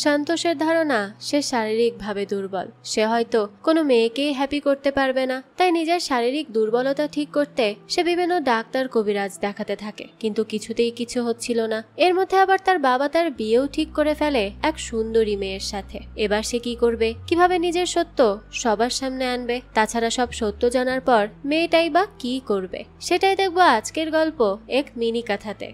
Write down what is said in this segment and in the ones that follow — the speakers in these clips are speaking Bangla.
সন্তোষের ধারণা সে শারীরিকভাবে দুর্বল, সে হয়তো কোনো মেয়েকেই হ্যাপি করতে পারবে না, তাই নিজের শারীরিক দুর্বলতা ঠিক করতে সে বিভিন্ন ডাক্তার কবিরাজ দেখাতে থাকে, কিন্তু কিছুতেই কিছু হচ্ছিল না। এর মধ্যে আবার তার বাবা তার বিয়েও ঠিক করে ফেলে এক সুন্দরী মেয়ের সাথে। এবার সে কি করবে, কিভাবে নিজের সত্য সবার সামনে আনবে? তাছাড়া সব সত্য জানার পর মেয়েটাই বা কি করবে, সেটাই দেখবো আজকের গল্প এক মিনি কথাতে।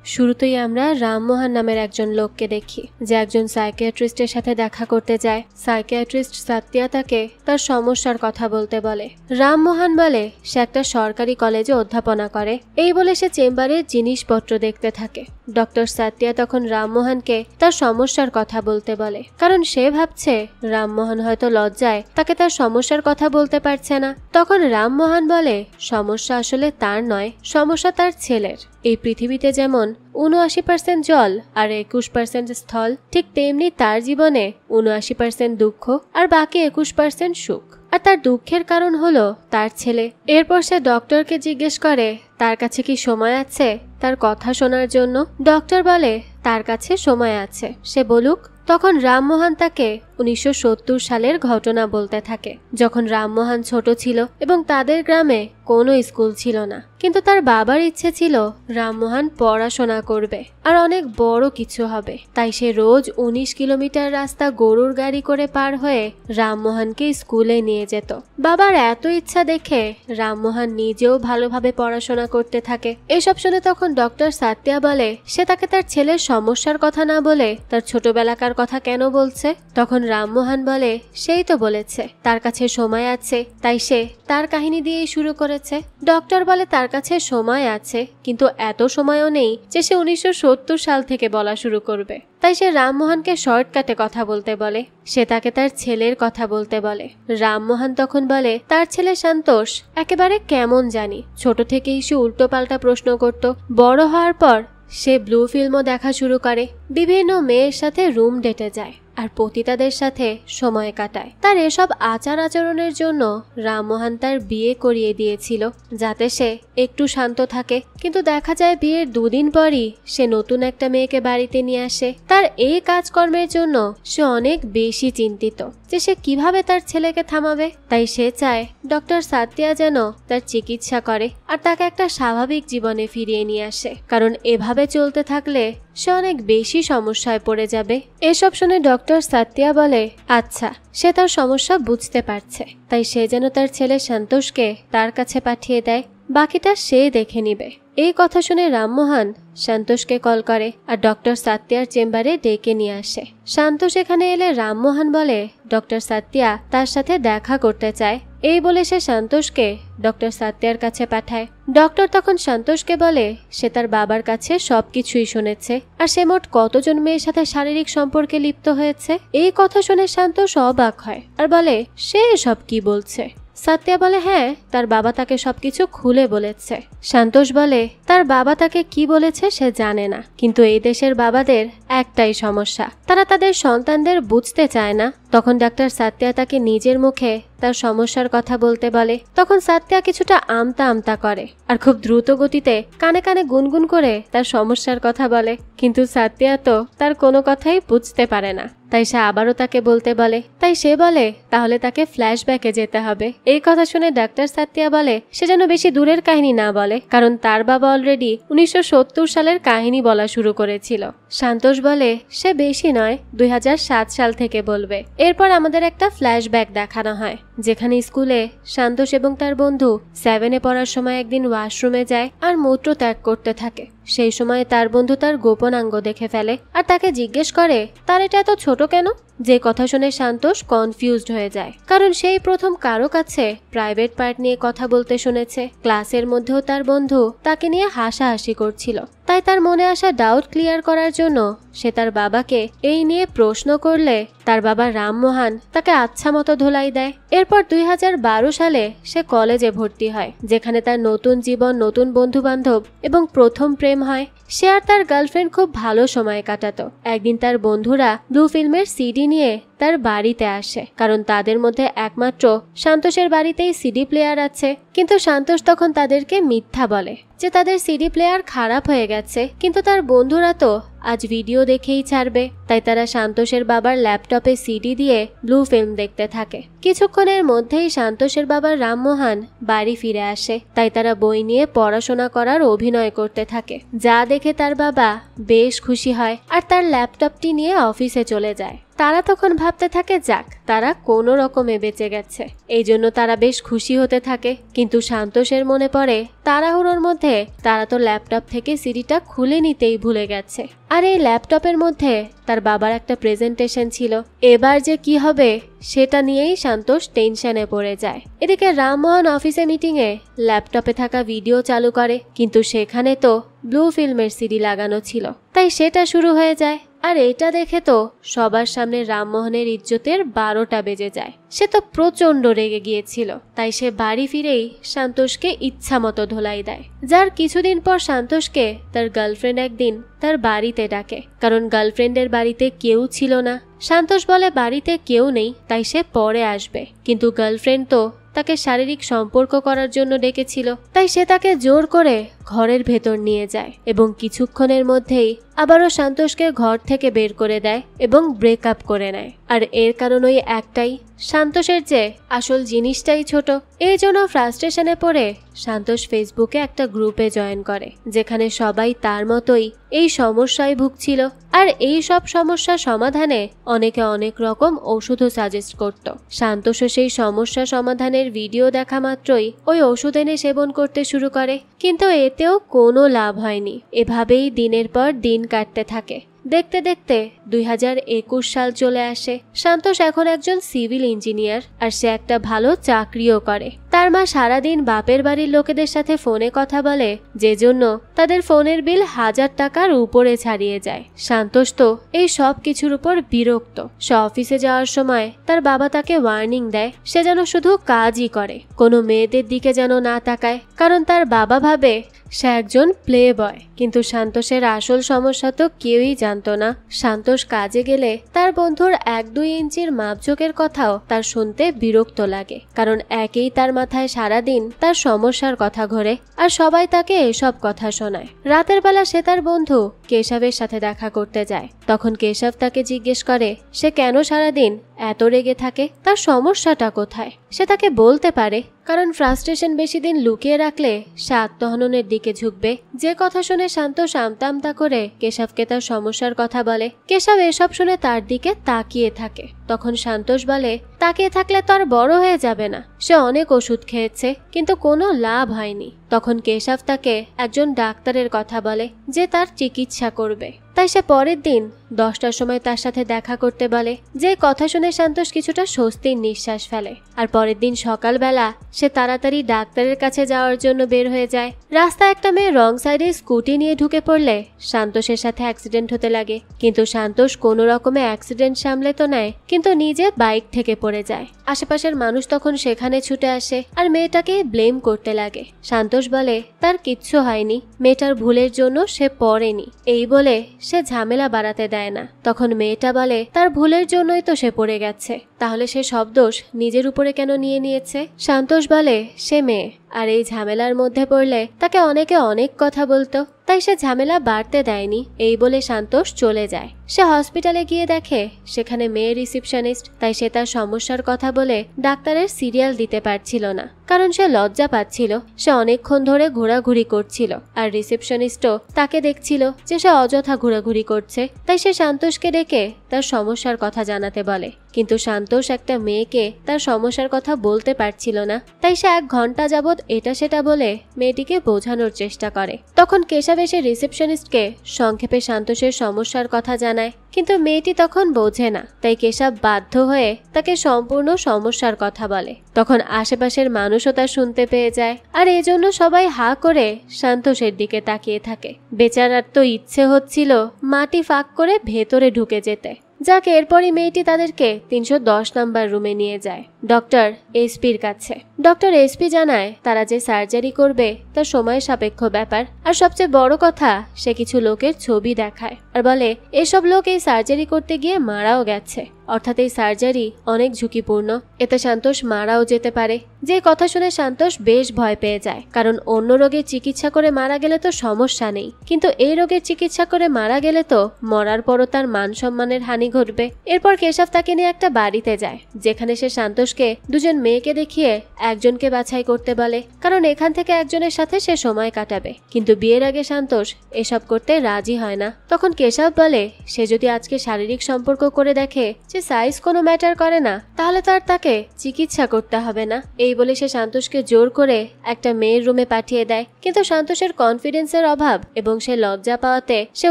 শুরুতেই আমরা রামমোহন নামের একজন লোককে দেখি, যে একজন সাইকিয়াট্রিস্টের সাথে দেখা করতে যায়। সাইকিয়াট্রিস্ট সাতিয়া তাকে তার সমস্যার কথা বলতে বলে। রামমোহন বলে সে একটা সরকারি কলেজে অধ্যাপনা করে, এই বলে সে চেম্বারের জিনিসপত্র দেখতে থাকে। ডক্টর সাতিয়া তখন রামমোহনকে তার সমস্যার কথা বলতে বলে, কারণ সে ভাবছে রামমোহন হয়তো লজ্জায় তাকে তার সমস্যার কথা বলতে পারছে না। তখন রামমোহন বলে সমস্যা আসলে তার নয়, সমস্যা তার ছেলের। এই পৃথিবীতে যেমন ৭৯% জল আর ২১% স্থল, ঠিক তেমনি তার জীবনে ৭৯% দুঃখ আর বাকি ২১% সুখ। আর তার দুঃখের কারণ হলো তার ছেলে। এরপর সে ডক্টরকে জিজ্ঞেস করে তার কাছে কি সময় আছে তার কথা শোনার জন্য। ডক্টর বলে তার কাছে সময় আছে, সে বলুক। তখন রামমোহন তাকে ১৯৭০ সালের ঘটনা বলতে থাকে, যখন রামমোহন ছোট ছিল এবং তাদের গ্রামে কোনো স্কুল ছিল না, কিন্তু তার বাবার ইচ্ছে ছিল রামমোহন পড়াশোনা করবে আর অনেক বড় কিছু হবে। তাই সে রোজ ১৯ কিলোমিটার রাস্তা গরুর গাড়ি করে পার হয়ে রামমোহনকে স্কুলে নিয়ে যেত। বাবার এত ইচ্ছা দেখে রামমোহন নিজেও ভালোভাবে পড়াশোনা করতে থাকে। এসব শুনে তখন ডক্টর সাতিয়া বলে সে তাকে তার ছেলের সমস্যার কথা না বলে তার ছোটবেলাকার কথা কেন বলছে। তখন রামমোহন বলে সেই তো বলেছে তার কাছে সময় আছে, তাই সে তার কাহিনী দিয়েই শুরু করেছে। ডক্টর বলে তার কাছে সময় আছে, কিন্তু এত সময়ও নেই যে সে ১৯৭০ সাল থেকে বলা শুরু করবে। তাই সে রামমোহনকে শর্টকাটে কথা বলতে বলে, সে তাকে তার ছেলের কথা বলতে বলে। রামমোহন তখন বলে তার ছেলে সন্তোষ একেবারে কেমন জানি, ছোট থেকেই সে উল্টোপাল্টা প্রশ্ন করত। বড় হওয়ার পর সে ব্লু ফিল্মও দেখা শুরু করে, বিভিন্ন মেয়ের সাথে রুম ডেটে যায় আর পতিতাদের সাথে সময় কাটায়। তার এসব আচার আচরণের জন্য রামমোহন তার বিয়ে করিয়ে দিয়েছিল যাতে সে একটু শান্ত থাকে, কিন্তু দেখা যায় বিয়ের ২ দিন পরই সে নতুন একটা মেয়েকে বাড়িতে নিয়ে আসে। তার এই কাজকর্মের জন্য সে অনেক বেশি চিন্তিত যে সে কিভাবে তার ছেলেকে থামাবে। তাই সে চায় ডক্টর সাতিয়া যেন তার চিকিৎসা করে আর তাকে একটা স্বাভাবিক জীবনে ফিরিয়ে নিয়ে আসে, কারণ এভাবে চলতে থাকলে সে অনেক বেশি সমস্যায় পড়ে যাবে। এসব শুনে ডক্টর সাতিয়া বলে আচ্ছা, সে তার সমস্যা বুঝতে পারছে, তাই সে যেন তার ছেলে সন্তোষকে তার কাছে পাঠিয়ে দেয়, বাকিটা সে দেখে নিবে। এই কথা শুনে রামমোহন সন্তোষকে কল করে আর ডক্টর সাতিয়ার চেম্বারে ডেকে নিয়ে আসে। সন্তোষ এখানে এলে রামমোহন বলে ডক্টর সাতিয়া তার সাথে দেখা করতে চায়, এই বলে সে সন্তোষকে ডক্টর সাতিয়ার কাছে পাঠায়। ডক্টর তখন সন্তোষকে বলে সে তার বাবার কাছে সবকিছুই শুনেছে আর সে মোট কতজন মেয়ের সাথে শারীরিক সম্পর্কে লিপ্ত হয়েছে। এই কথা শুনে সন্তোষ অবাক হয় আর বলে সে এসব কি বলছে। সাতিয়া বলে হ্যাঁ, তার বাবা তাকে সবকিছু খুলে বলেছে। সন্তোষ বলে তার বাবা তাকে কি বলেছে সে জানে না, কিন্তু এই দেশের বাবাদের একটাই সমস্যা, তারা তাদের সন্তানদের বুঝতে চায় না। তখন ডাক্তার সাতিয়া তাকে নিজের মুখে তার সমস্যার কথা বলতে বলে। তখন সাতিয়া কিছুটা আমতা আমতা করে আর খুব দ্রুত গতিতে কানে কানে গুনগুন করে তার সমস্যার কথা বলে, কিন্তু সাতিয়া তো তার কোনো কথাই বুঝতে পারে না। তাই সে আবারও তাকে বলতে বলে, তাই সে বলে তাহলে তাকে ফ্ল্যাশব্যাকে যেতে হবে। এই কথা শুনে ডাক্তার সাতিয়া বলে সে যেন বেশি দূরের কাহিনী না বলে, কারণ তার বাবা অলরেডি ১৯৭০ সালের কাহিনী বলা শুরু করেছিল। সন্তোষ বলে সে বেশি নয়, ২০০৭ সাল থেকে বলবে। এরপর আমাদের একটা ফ্ল্যাশব্যাক দেখানো হয়, যেখানে স্কুলে সন্তোষ এবং তার বন্ধু 7-এ পড়ার সময় একদিন ওয়াশরুমে যায় আর মূত্র ত্যাগ করতে থাকে। সেই সময় তার বন্ধু তার গোপনাঙ্গ দেখে ফেলে আর তাকে জিজ্ঞেস করে তার এটা এত ছোট কেন। যে কথা শুনে সন্তোষ কনফিউজড হয়ে যায়, কারণ সেই প্রথম কারো কাছে প্রাইভেট পার্ট নিয়ে কথা বলতে শুনেছে। ক্লাসের মধ্যেও তার বন্ধু তাকে নিয়ে হাসাহাসি করছিল, তাই তার মনে আসা ডাউট ক্লিয়ার করার জন্য সে তার বাবাকে এই নিয়ে প্রশ্ন করলে তার বাবা রামমোহন তাকে আচ্ছা মতো ধোলাই দেয়। এরপর ২০১২ সালে সে কলেজে ভর্তি হয়, যেখানে তার নতুন জীবন, নতুন বন্ধু বান্ধব এবং প্রথম প্রেম হয়। সে আর তার গার্লফ্রেন্ড খুব ভালো সময় কাটাতো। একদিন তার বন্ধুরা ব্লু ফিল্মের সিডি নিয়ে তার বাড়িতে আসে, কারণ তাদের মধ্যে একমাত্র সান্তোষের বাড়িতেই সিডি প্লেয়ার আছে। কিন্তু সান্তোষ তখন তাদেরকে মিথ্যা বলে যে তাদের সিডি প্লেয়ার খারাপ হয়ে গেছে, কিন্তু তার বন্ধুরা তো আজ ভিডিও দেখেই ছাড়বে। তাই তারা সান্তোষের বাবার ল্যাপটপে সিডি দিয়ে ব্লু ফিল্ম দেখতে থাকে। কিছুক্ষণের মধ্যেই সান্তোষের বাবা রামমোহন বাড়ি ফিরে আসে। তাই তারা বই নিয়ে পড়াশোনা করার অভিনয় করতে থাকে, যা দেখে তার বাবা বেশ খুশি হয় আর তার ল্যাপটপটি নিয়ে অফিসে চলে যায়। তারা তখন ভাবতে থাকে যাক, তারা কোনো রকমে বেঁচে গেছে, এই জন্য তারা বেশ খুশি হতে থাকে। কিন্তু সান্তোষের মনে পড়ে তাড়াহুড়োর মধ্যে তারা তো ল্যাপটপ থেকে সিডিটা খুলে নিতেই ভুলে গেছে, আর এই ল্যাপটপের মধ্যে তার বাবার একটা প্রেজেন্টেশন ছিল। এবার যে কি হবে সেটা নিয়েই সান্তোষ টেনশনে পড়ে যায়। এদিকে রামমোহন অফিসে মিটিংয়ে ল্যাপটপে থাকা ভিডিও চালু করে, কিন্তু সেখানে তো ব্লু ফিল্মের সিডি লাগানো ছিল, তাই সেটা শুরু হয়ে যায়। আর এটা দেখে তো সবার সামনে রামমোহনের ইজ্জতের 12টা বেজে যায়। সে তো প্রচন্ড রেগে গিয়েছিল, তাই সে বাড়ি ফিরেই সান্তোষকে ইচ্ছা মতো ধোলাই দেয়। যার কিছুদিন পর সান্তোষকে তার গার্লফ্রেন্ড একদিন তার বাড়িতে ডাকে, কারণ গার্লফ্রেন্ডের বাড়িতে কেউ ছিল না। সান্তোষ বলে বাড়িতে কেউ নেই, তাই সে পরে আসবে, কিন্তু গার্লফ্রেন্ড তো তাকে শারীরিক সম্পর্ক করার জন্য ডেকেছিল, তাই সে তাকে জোর করে ঘরের ভেতর নিয়ে যায় এবং কিছুক্ষণের মধ্যেই আবারও সান্তোষকে ঘর থেকে বের করে দেয় এবং ব্রেকআপ করে নেয়। আর এর কারণ ওই একটাই, সান্তোষের যে আসল জিনিসটাই ছোট। এই জন্য ফ্রাস্ট্রেশনে পড়ে সান্তোষ ফেসবুকে একটা গ্রুপে জয়েন করে, যেখানে সবাই তার মতোই এই সমস্যায় ভুগছিল। আর এই সব সমস্যা সমাধানে অনেকে অনেক রকম ওষুধও সাজেস্ট করত। সান্তোষও সেই সমস্যা সমাধানের ভিডিও দেখা মাত্রই ওই ওষুধ এনে সেবন করতে শুরু করে, কিন্তু এতেও কোনো লাভ হয়নি। এভাবেই দিনের পর দিন কাটতে থাকে। দেখতে দেখতে 2021 সাল চলে আসে। সান্তোষ এখন একজন সিভিল ইঞ্জিনিয়ার, আর সে একটা ভালো চাকরিও করে। তার মা সারাদিন বাপের বাড়ির লোকেদের সাথে ফোনে কথা বলে, যে জন্য তাদের ফোনের বিল 1000 টাকার উপরে ছাড়িয়ে যায়। সান্তোষ তো এই সব কিছুর উপর বিরক্ত। সে অফিসে যাওয়ার সময় তার বাবা তাকে ওয়ার্নিং দেয় সে যেন শুধু কাজই করে, কোনো মেয়েদের দিকে যেন না তাকায়, কারণ তার বাবা ভাবে সে একজন প্লে বয়। কিন্তু সান্তোষের আসল সমস্যা তো কেউই জানতো না। সান্তোষ কাজে গেলে তার বন্ধুর 1-2 ইঞ্চির মাপঝোঁকের কথাও তার শুনতে বিরক্ত লাগে, কারণ একেই তার মাথায় সারাদিন তার সমস্যার কথা ঘোরে, আর সবাই তাকে এসব কথা শোনায়। রাতের বেলা সে তার বন্ধু কেশবের সাথে দেখা করতে যায়। তখন কেশব তাকে জিজ্ঞেস করে সে কেন সারাদিন এত রেগে থাকে, তার সমস্যাটা কোথায়। সে তাকে বলতে পারে, কারণ ফ্রাস্ট্রেশন বেশি দিন লুকিয়ে রাখলে সে আত্মহননের দিকে ঝুঁকবে। যে কথা শুনে সান্তোষ আমতা আমতা করে কেশবকে তার সমস্যার কথা বলে। কেশব এসব শুনে তার দিকে তাকিয়ে থাকে। তখন সান্তোষ বলে তাকিয়ে থাকলে তো আর বড় হয়ে যাবে না, সে অনেক ওষুধ খেয়েছে কিন্তু কোনো লাভ হয়নি। তখন কেশব তাকে একজন ডাক্তারের কথা বলে যে তার চিকিৎসা করবে। তাই সে পরের দিন 10টার সময় তার সাথে দেখা করতে বলে। যে কথা শুনে সান্তোষ কিছুটা স্বস্তির নিঃশ্বাস ফেলে। আর পরের দিন সকালবেলা সে তাড়াতাড়ি ডাক্তারের কাছে যাওয়ার জন্য বের হয়ে যায়। রাস্তায় একটা মেয়ে রং সাইডে স্কুটি নিয়ে ঢুকে পড়লে সান্তোষের সাথে অ্যাক্সিডেন্ট হতে লাগে, কিন্তু সান্তোষ কোনো রকমে অ্যাক্সিডেন্ট সামলে তো নেয়, কিন্তু নিজে বাইক থেকে পড়ে যায়। আশেপাশের মানুষ তখন সেখানে ছুটে আসে আর মেয়েটাকে ব্লেম করতে লাগে। সান্তোষ বলে তার কিচ্ছু হয়নি, মেয়েটার ভুলের জন্য সে পড়েনি, এই বলে সে ঝামেলা বাড়াতে দেয় না। তখন মেয়েটা বলে তার ভুলের জন্যই তো সে পড়ে গেছে, তাহলে সে সব দোষ নিজের উপরে কেন নিয়ে নিয়েছে। সান্তোষ বলে সে মেয়ে, আর এই ঝামেলার মধ্যে পড়লে তাকে অনেকে অনেক কথা বলতো, তাই সে ঝামেলা বাড়তে দেয়নি। এই বলে সান্তোষ চলে যায়। সে হসপিটালে গিয়ে দেখে সেখানে মেয়ে রিসেপশনিস্ট, তাই সে তার সমস্যার কথা বলে ডাক্তারের সিরিয়াল দিতে পারছিল না, কারণ সে লজ্জা পাচ্ছিল। সে অনেকক্ষণ ধরে ঘোরাঘুরি করছিল, আর রিসেপশনিস্টও তাকে দেখছিল যে সে অযথা ঘোরাঘুরি করছে। তাই সে সান্তোষকে ডেকে তার সমস্যার কথা জানাতে বলে, কিন্তু সান্তোষ একটা মেয়েকে তার সমস্যার কথা বলতে পারছিল না। তাই সে 1 ঘন্টা যাবৎ এটা সেটা বলে মেয়েটিকে বোঝানোর চেষ্টা করে। তখন কেশব এসে রিসেপশনিস্টকে সংক্ষেপে সান্তোষের সমস্যার কথা জানায়, কিন্তু মেয়েটি তখন বোঝে না। তাই কেশব বাধ্য হয়ে তাকে সম্পূর্ণ সমস্যার কথা বলে। তখন আশেপাশের মানুষও তা শুনতে পেয়ে যায়, আর এজন্য সবাই হা করে সান্তোষের দিকে তাকিয়ে থাকে। বেচারার তো ইচ্ছে হচ্ছিল মাটি ফাঁক করে ভেতরে ঢুকে যেতে। যাক, এরপরই মেয়েটি তাদেরকে 310 নাম্বার রুমে নিয়ে যায়। ডক্টর এসপির কাছে। ডক্টর এসপি জানায় তারা যে সার্জারি করবে তার সময় সাপেক্ষ ব্যাপার, আর সবচেয়ে বড় কথা সে কিছু লোকের ছবি দেখায় আর বলে এসব লোক এই সার্জারি করতে গিয়ে মারাও গেছে, অর্থাৎ এই সার্জারি অনেক ঝুঁকিপূর্ণ, এতে সন্তোষ মারাও যেতে পারে। যে কথা শুনে সন্তোষ বেশ ভয় পেয়ে যায়, কারণ অন্য রোগের চিকিৎসা করে মারা গেলে তো সমস্যা নেই, কিন্তু এই রোগের চিকিৎসা করে মারা গেলে তো মরার পরও তার মান সম্মানের হানি ঘটবে। এরপর কেশব তাকে নিয়ে একটা বাড়িতে যায়, যেখানে সে সন্তোষকে দুজন মেয়েকে দেখিয়ে একজনকে বাছাই করতে বলে, কারণ এখান থেকে একজনের সাথে সে সময় কাটাবে। কিন্তু বিয়ের আগে সন্তোষ এসব করতে রাজি হয় না। তখন কেশব বলে সে যদি আজকে শারীরিক সম্পর্ক করে দেখে যে সাইজ কোনো ম্যাটার করে না, তাহলে তাকে চিকিৎসা করতে হবে না। এই বলে সে সন্তোষকে জোর করে একটা মেয়ের রুমে পাঠিয়ে দেয়, কিন্তু সন্তোষের কনফিডেন্সের অভাব এবং সে লজ্জা পাওয়াতে সে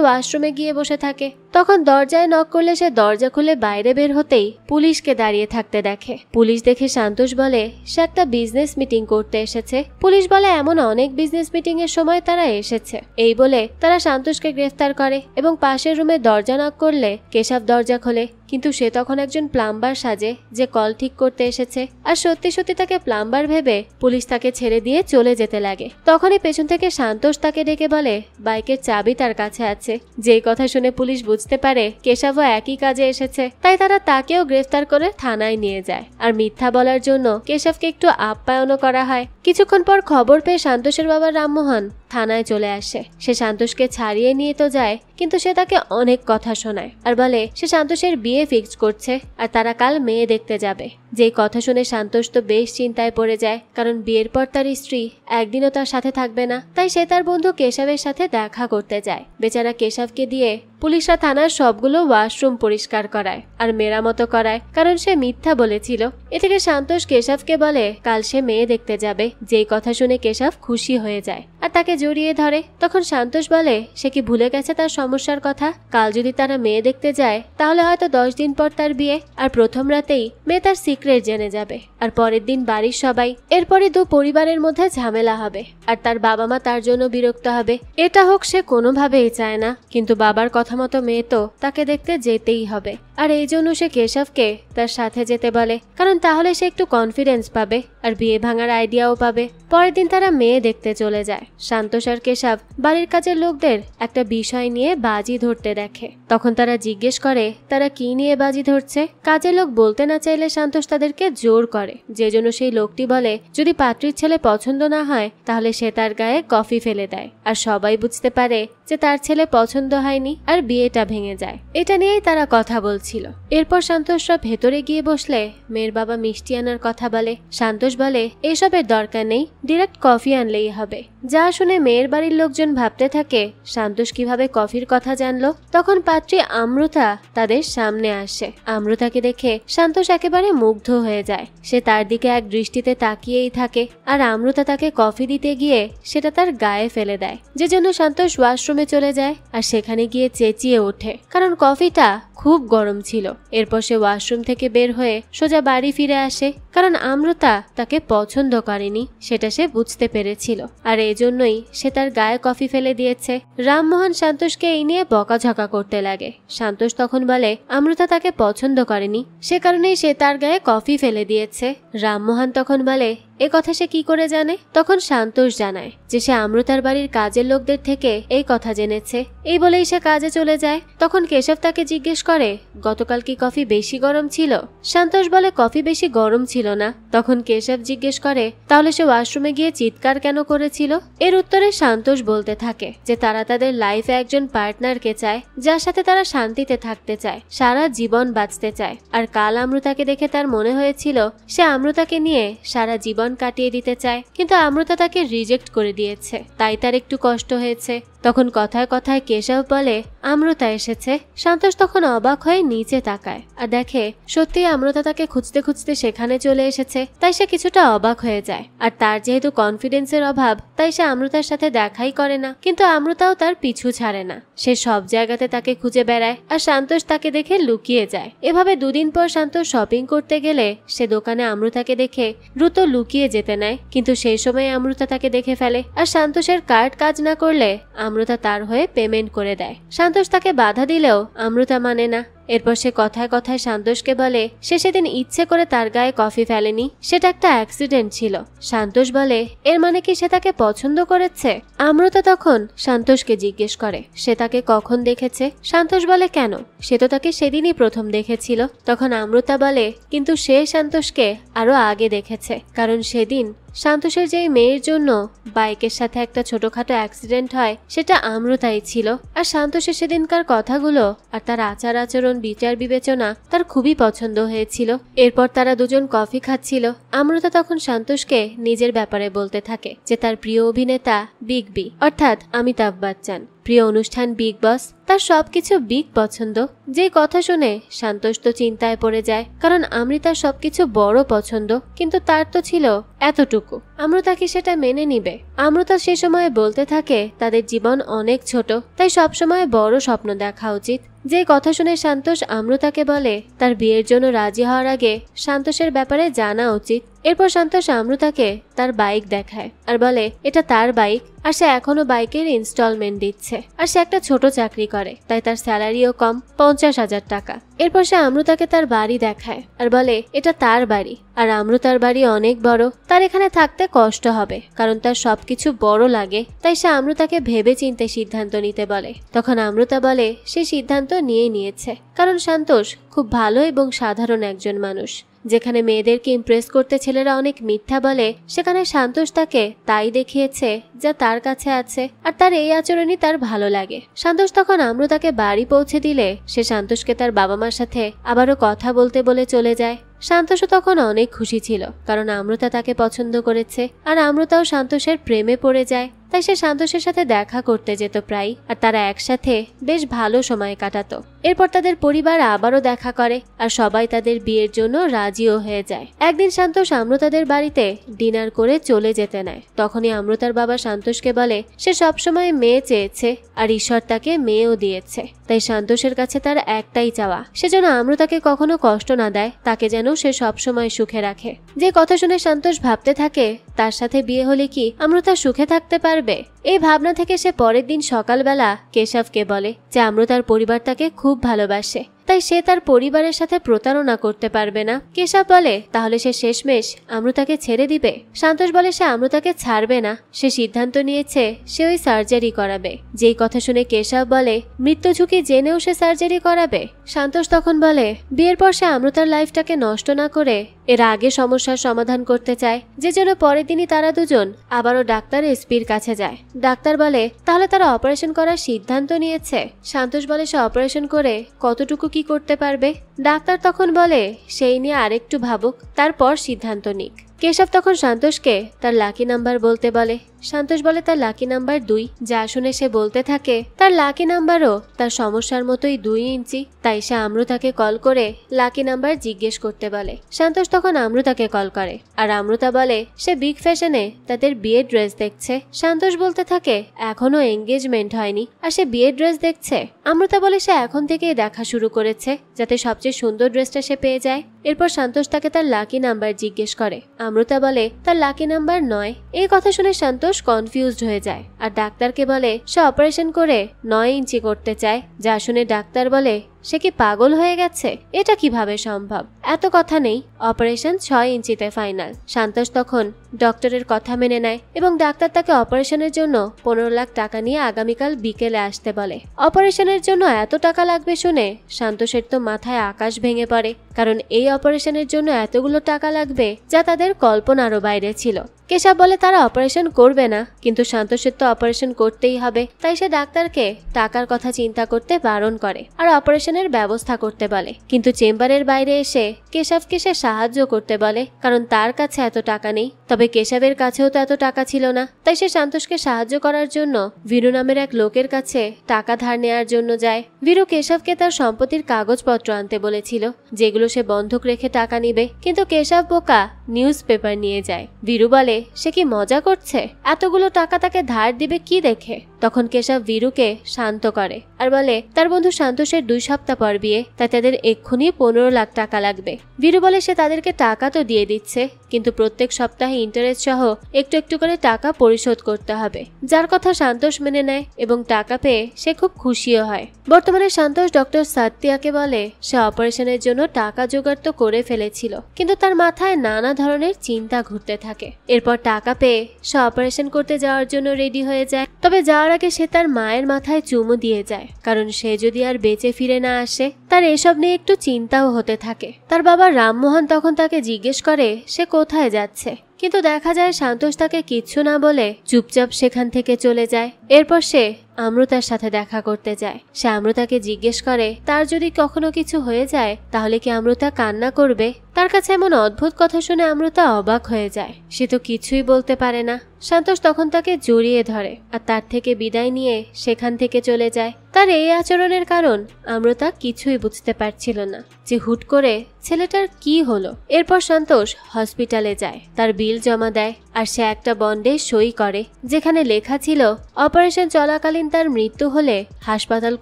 ওয়াশরুমে গিয়ে বসে থাকে। তখন দরজায় নক করলে সে দরজা খুলে বাইরে বের হতেই পুলিশকে দাঁড়িয়ে থাকতে দেখে। পুলিশ দেখে সন্তোষ বলে সে একটা বিজনেস মিটিং করতে এসেছে। পুলিশ বলে এমন অনেক বিজনেস মিটিং এর সময় তারা এসেছে। এই বলে তারা সন্তোষকে গ্রেফতার করে এবং পাশের রুমে দরজা নক করলে কেশব দরজা খোলে, কিন্তু সে তখন একজন প্লাম্বার সাজে যে কল ঠিক করতে এসেছে, আর সত্যি সত্যি তাকে প্লাম্বার ভেবে পুলিশ তাকে ছেড়ে দিয়ে চলে যেতে লাগে। তখনই পেছন থেকে সন্তোষ তাকে ডেকে বলে বাইকের চাবি তার কাছে আছে। যেই কথা শুনে পুলিশ বুঝতে পারে কেশবও একই কাজে এসেছে, তাই তারা তাকেও গ্রেফতার করে থানায় নিয়ে যায়, আর মিথ্যা বলার জন্য কেশবকে একটু আপ্যায়নও করা হয়। কিছুক্ষণ পর খবর পেয়ে সন্তোষের বাবা রামমোহন থানায় চলে আসে। সে সন্তোষকে ছাড়িয়ে নিয়ে তো যায়, কিন্তু সে তাকে অনেক কথা শোনায় আর বলে সে সন্তোষের বিয়ে ফিক্স করছে আর তারা কাল মেয়ে দেখতে যাবে। যেই কথা শুনে সন্তোষ তো বেশ চিন্তায় পড়ে যায়, কারণ বিয়ের পর তার স্ত্রী একদিনও তার সাথে থাকবে না। তাই সে তার বন্ধু কেশবের সাথে দেখা করতে যায়। বেচারা কেশবকে দিয়ে পুলিশরা থানার সবগুলো ওয়াশরুম পরিষ্কার করায় আর মেরামতো করায়, কারণ সে মিথ্যা বলেছিল। এ থেকে সন্তোষ কেশবকে বলে কাল সে মেয়ে দেখতে যাবে। যেই কথা শুনে কেশব খুশি হয়ে যায় আর তাকে জড়িয়ে ধরে। তখন সন্তোষ বলে সে কি ভুলে গেছে তার সমস্যার কথা? কাল যদি তারা মেয়ে দেখতে যায় তাহলে হয়তো 10 দিন পর তার বিয়ে, আর প্রথম রাতেই মেয়ে তার সিক্রেট জেনে যাবে, আর পরের দিন বাড়ির সবাই। এরপরে দু পরিবারের মধ্যে ঝামেলা হবে আর তার বাবা মা তার জন্য বিরক্ত হবে। এটা হোক সে কোনোভাবেই চায় না, কিন্তু বাবার কথা মতো মেয়ে তো তাকে দেখতে যেতেই হবে, আর এই জন্য সে কেশবকে তার সাথে যেতে বলে, কারণ তাহলে সে একটু কনফিডেন্স পাবে আর বিয়ে ভাঙার আইডিয়াও পাবে। পরের দিন তারা মেয়ে দেখতে চলে যায়। সন্তোষ আর কেশব বাড়ির কাজের লোকদের একটা বিষয় নিয়ে বাজি ধরতে দেখে। তখন তারা জিজ্ঞেস করে তারা কি নিয়ে বাজি ধরছে। কাজের লোক বলতে না চাইলে সন্তোষ তাদেরকে জোর করে, যে জন্য সেই লোকটি বলে যদি পাত্রীর ছেলে পছন্দ না হয় তাহলে সে তার গায়ে কফি ফেলে দেয়, আর সবাই বুঝতে পারে যে তার ছেলে পছন্দ হয়নি আর বিয়েটা ভেঙে যায়। এটা নিয়েই তারা কথা বলছিল। এরপর সন্তোষরা ভেতরে গিয়ে বসলে মেয়ের বাবা মিষ্টি আনার কথা বলে। সন্তোষ বলে এসবের দরকার নেই, ডিরেক্ট কফি আনলেই হবে। যা শুনে মেয়ের বাড়ির লোকজন ভাবতে থাকে সন্তোষ কিভাবে কফির কথা জানলো। তখন পাত্রী আমৃতা তাদের সামনে আসে। আমৃতাকে দেখে সন্তোষ একেবারে মুগ্ধ হয়ে যায়। সে তার দিকে এক দৃষ্টিতে তাকিয়েই থাকে, আর আমৃতা তাকে কফি দিতে গিয়ে সেটা তার গায়ে ফেলে দেয়, যে জন্য সন্তোষ ওয়াশরুমে চলে যায় আর সেখানে গিয়ে চেঁচিয়ে ওঠে, কারণ কফিটা খুব গরম ছিল। এরপর সে ওয়াশরুম থেকে বের হয়ে সোজা বাড়ি ফিরে আসে, কারণ আমৃতা তাকে পছন্দ করেনি সেটা সে বুঝতে পেরেছিল, আর এজন্যই সে তার গায়ে কফি ফেলে দিয়েছে। রামমোহন সন্তোষকে এই নিয়ে বকাঝকা করতে লাগে। সন্তোষ তখন বলে আমৃতা তাকে পছন্দ করেনি, সে কারণেই সে তার গায়ে কফি ফেলে দিয়েছে। রামমোহন তখন বলে এ কথা সে কি করে জানে? তখন সন্তোষ জানায় যে সে আমৃতার বাড়ির কাজের লোকদের থেকে এই কথা জেনেছে। এই বলেই সে কাজে চলে যায়। তখন কেশব তাকে জিজ্ঞেস করে গতকাল কি কফি বেশি গরম ছিল? সন্তোষ বলে কফি বেশি গরম ছিল না। তখন কেশব জিজ্ঞেস করে তাহলে সে ওয়াশরুমে গিয়ে চিৎকার কেন করেছিল? এর উত্তরে সন্তোষ বলতে থাকে যে তারা তাদের লাইফে একজন পার্টনারকে চায়, যার সাথে তারা শান্তিতে থাকতে চায়, সারা জীবন বাঁচতে চায়। আর কাল আমৃতাকে দেখে তার মনে হয়েছিল সে আমৃতাকে নিয়ে সারা জীবন কাটিয়ে দিতে চায়, কিন্তু আমৃতা তাকে রিজেক্ট করে দিয়েছে, তাই তার একটু কষ্ট হয়েছে। তখন কথায় কথায় কেশব বলে আমৃতা এসেছে। সন্তোষ তখন অবাক হয়ে নিচে তাকায় আর দেখে সত্যি আমৃতা তাকে খুঁজতে খুঁজতে সেখানে চলে এসেছে। তাই সে কিছুটা অবাক হয়ে যায়, আর তার যেহেতু কনফিডেন্সের অভাব তাই সে আমৃতার সাথে দেখাই করে না, কিন্তু আমৃতাও তার পিছু ছাড়ে না। সে সব জায়গাতে তাকে খুঁজে বেড়ায় আর সন্তোষ তাকে দেখে লুকিয়ে যায়। এভাবে দুদিন পর সন্তোষ শপিং করতে গেলে সে দোকানে আমৃতাকে দেখে দ্রুত লুকিয়ে যেতে নেয়, কিন্তু সেই সময় আমৃতা তাকে দেখে ফেলে আর সন্তোষের কার্ড কাজ না করলে আমৃতা তার হয়ে পেমেন্ট করে দেয়। সন্তোষ তাকে বাধা দিলেও আমৃতা মানে না। এরপর সে কথায় কথায় সন্তোষকে বলে সে সেদিন ইচ্ছে করে তার গায়ে কফি ফেলেনি, সেটা একটা অ্যাক্সিডেন্ট ছিল। সন্তোষ বলে এর মানে কি সে তাকে পছন্দ করেছে? আমৃতা তখন সন্তোষকে জিজ্ঞেস করে সে তাকে কখন দেখেছে। সন্তোষ বলে কেন, সে তো তাকে সেদিনই প্রথম দেখেছিল। তখন আমৃতা বলে কিন্তু সে সন্তোষকে আরো আগে দেখেছে, কারণ সেদিন সন্তোষের যেই মেয়ের জন্য বাইকের সাথে একটা ছোটখাটো অ্যাক্সিডেন্ট হয় সেটা আমৃতাই ছিল। আর সন্তোষের সেদিনকার কথাগুলো আর তার আচার আচরণ বিচার বিবেচনা তার খুবই পছন্দ হয়েছিল। এরপর তারা দুজন কফি খাচ্ছিল। আমৃতা তখন সন্তোষকে নিজের ব্যাপারে বলতে থাকে যে তার প্রিয় অভিনেতা বিগ বি অর্থাৎ অমিতাভ বচ্চন, প্রিয় অনুষ্ঠান বিগ বস, তার সবকিছু বিগ পছন্দ। যে কথা শুনে সন্তোষ তো চিন্তায় পড়ে যায়, কারণ আমৃতার সবকিছু বড় পছন্দ, কিন্তু তার তো ছিল এতটুকু। আমৃতা কি সেটা মেনে নিবে? আমৃতা সে সময় বলতে থাকে তাদের জীবন অনেক ছোট, তাই সবসময় বড় স্বপ্ন দেখা উচিত। যে কথা শুনে সন্তোষ আমৃতাকে বলে তার বিয়ের জন্য রাজি হওয়ার আগে সন্তোষের ব্যাপারে জানা উচিত। এরপর সন্তোষ আমৃতাকে তার বাইক দেখায় আর বলে এটা তার বাইক, আর সে এখনো বাইকের ইনস্টলমেন্ট দিচ্ছে, আর সে একটা ছোট চাকরি করে, তাই তার স্যালারিও কম, 50,000 টাকা। এরপর সে আমৃতাকে তার বাড়ি দেখায় আর বলে এটা তার বাড়ি, আর আমৃতার বাড়ি অনেক বড়, তার এখানে থাকতে কষ্ট হবে, কারণ তার সবকিছু বড় লাগে, তাই সে আমৃতাকে ভেবে চিন্তে সিদ্ধান্ত নিতে বলে। তখন আমৃতা বলে সে সিদ্ধান্ত নিয়েছে, কারণ সন্তোষ খুব ভালো এবং সাধারণ একজন মানুষ। যেখানে মেয়েদেরকে ইমপ্রেস করতে ছেলেরা অনেক মিথ্যা বলে, সেখানে সন্তোষ তাকে তাই দেখিয়েছে যা তার কাছে আছে, আর তার এই আচরণই তার ভালো লাগে। সন্তোষ তখন আমৃতাকে বাড়ি পৌঁছে দিলে সে সন্তোষকে তার বাবা মার সাথে আবারও কথা বলতে বলে চলে যায়। সন্তোষও তখন অনেক খুশি ছিল, কারণ আমৃতা তাকে পছন্দ করেছে, আর আমৃতাও সন্তোষের প্রেমে পড়ে যায়। তাই সে সন্তোষের সাথে দেখা করতে যেত প্রায়, আর তারা একসাথে বেশ ভালো সময় কাটাতো। এরপর তাদের পরিবার আবারও দেখা করে, আর সবাই তাদের বিয়ের জন্য রাজিও হয়ে যায়। একদিন সন্তোষ আমৃতাদের বাড়িতে ডিনার করে চলে যেতে নেয়। তখনই আমৃতার বাবা সন্তোষকে বলে সে সবসময় মেয়ে চেয়েছে, আর ঈশ্বর তাকে মেয়েও দিয়েছে, তাই সন্তোষের কাছে তার একটাই চাওয়া, সে যেন আমৃতাকে কখনো কষ্ট না দেয়, তাকে যেন সে সবসময় সুখে রাখে। যে কথা শুনে সন্তোষ ভাবতে থাকে তার সাথে বিয়ে হলে কি আমৃতা সুখে থাকতে পারবে। এই ভাবনা থেকে সে পরের দিন সকালবেলা কেশবকে বলে যে আমৃতার পরিবার তাকে খুব ভালোবাসে, তাই সে তার পরিবারের সাথে প্রতারণা করতে পারবে না। কেশব বলে তাহলে সে শেষমেশ আমৃতাকে ছেড়ে দিবে। সন্তোষ বলে সে আমৃতাকে ছাড়বে না, সে সিদ্ধান্ত নিয়েছে সে ওই সার্জারি করাবে। যেই কথা শুনে কেশব বলে মৃত্যু ঝুঁকি জেনেও সে সার্জারি করাবে। সন্তোষ তখন বলে বিয়ের পর সে আমৃতার লাইফটাকে নষ্ট না করে এর আগে সমস্যার সমাধান করতে চায়, যে জন্য পরের দিনই তারা দুজন আবারও ডাক্তার এসপির কাছে যায়। ডাক্তার বলে তাহলে তারা অপারেশন করার সিদ্ধান্ত নিয়েছে। সন্তোষ বলে সে অপারেশন করে কতটুকু কি করতে পারবে। ডাক্তার তখন বলে সেই নিয়ে আরেকটু ভাবুক, তারপর সিদ্ধান্ত নিক। কেশব তখন সন্তোষকে তার লাকি নাম্বার বলতে বলে। সন্তোষ বলে তার লাকি নাম্বার 2, যা শুনে সে বলতে থাকে তার লাকি নাম্বারও তার সমস্যার মতোই 2 ইঞ্চি। তাই সে আমৃতাকে কল করে লাকি নাম্বার জিজ্ঞেস করতে বলে। সন্তোষ তখন আমৃতাকে কল করে, আর আমৃতা বলে সে বিগ ফ্যাশনে তাদের বিয়ের ড্রেস দেখছে। সন্তোষ বলতে থাকে এখনো এঙ্গেজমেন্ট হয়নি, আর সে বিয়ের ড্রেস দেখছে। আমৃতা বলে সে এখন থেকেই দেখা শুরু করেছে, যাতে সবচেয়ে সুন্দর ড্রেসটা সে পেয়ে যায়। এরপর সন্তোষ তাকে তার লাকি নাম্বার জিজ্ঞেস করে। আমৃতা বলে তার লাকি নাম্বার 9। এই কথা শুনে সন্তোষ কনফিউজড হয়ে যায়, আর ডাক্তারকে বলে সে অপারেশন করে 9 ইঞ্চি করতে চায়। যা শুনে ডাক্তার বলে সে কি পাগল হয়ে গেছে, এটা কিভাবে সম্ভব, এত কথা নেই, অপারেশন 6 ইঞ্চিতে ফাইনাল। সন্তোষ তখন ডক্টরের কথা মেনে নেয় এবং ডাক্তার তাকে অপারেশনের জন্য 15 লাখ টাকা নিয়ে আগামীকাল বিকেলে আসতে বলে। অপারেশনের জন্য এত টাকা লাগবে শুনে সন্তোষের তো মাথায় আকাশ ভেঙে পড়ে, কারণ এই অপারেশনের জন্য এতগুলো টাকা লাগবে যা তাদের কল্পনারও বাইরে ছিল। কেশব বলে তারা অপারেশন করবে না, কিন্তু সন্তোষের তো অপারেশন করতেই হবে, তাই সে ডাক্তারকে টাকার কথা চিন্তা করতে বারণ করে আর অপারেশনের ব্যবস্থা করতে বলে। কিন্তু চেম্বারের বাইরে এসে কেশবকে সে সাহায্য করতে বলে, কারণ তার কাছে এত টাকা নেই। তবে কেশবের কাছেও তো এত টাকা ছিল না, তাই সে সন্তোষকে সাহায্য করার জন্য বীরু নামের এক লোকের কাছে টাকা ধার নেওয়ার জন্য যায়। বীরু কেশবকে তার সম্পত্তির কাগজপত্র আনতে বলেছিল, যেগুলো সে বন্ধক রেখে টাকা নিবে, কিন্তু কেশব বোকা নিউজ পেপার নিয়ে যায়। বীরু বলে সে কি মজা করছে, এতগুলো টাকা তাকে ধার দিবে কি দেখে। তখন কেশব বীরুকে শান্ত করে আর বলে তার বন্ধু সন্তোষের 2 সপ্তাহ পর বিয়ে, তাই তাদের এক্ষুনি 15 লাখ টাকা লাগবে। বীরু বলে সে তাদেরকে টাকা তো দিয়ে দিচ্ছে, কিন্তু প্রত্যেক সপ্তাহে ইন্টারেস্ট সহ একটু একটু করে টাকা পরিশোধ করতে হবে, যার কথা সন্তোষ মেনে নেয় এবং টাকা পেয়ে সে খুব খুশিও হয়। বর্তমানে সন্তোষ ডক্টর সাত্যাকে বলে সে অপারেশনের জন্য টাকা জোগাড় তো করে ফেলেছিল, কিন্তু তার মাথায় নানা ধরনের চিন্তা ঘুরতে থাকে। এরপর টাকা পেয়ে সে অপারেশন করতে যাওয়ার জন্য রেডি হয়ে যায়। তবে যাওয়ার আগে সে তার মায়ের মাথায় চুমু দিয়ে যায়, কারণ সে যদি আর বেঁচে ফিরে না আসে তার এসব নিয়ে একটু চিন্তাও হতে থাকে। তার বাবা রামমোহন তখন তাকে জিজ্ঞেস করে সে কোথায় যাচ্ছে, কিন্তু দেখা যায় সন্তোষ তাকে কিচ্ছু না বলে চুপচাপ সেখান থেকে চলে যায়। এরপর সে অমৃতার সাথে দেখা করতে যায়। সে অমৃতাকে জিজ্ঞেস করে তার যদি কখনো কিছু হয়ে যায় তাহলে কি অমৃতা কান্না করবে। তার কাছে এমন অদ্ভুত কথা শুনে অমৃতা অবাক হয়ে যায়, সে তো কিছুই বলতে পারে না। সন্তোষ তখন তাকে জড়িয়ে ধরে আর তার থেকে বিদায় নিয়ে সেখান থেকে চলে যায়। তার এই আচরণের কারণ অমৃতা কিছুই বুঝতে পারছিল না যে হুট করে ছেলেটার কি হলো। এরপর সন্তোষ হসপিটালে যায়, তার বিল জমা দেয় আর সে একটা বন্ডে সই করে যেখানে লেখা ছিল অপারেশন চলাকালীন তার মৃত্যু হলে হাসপাতাল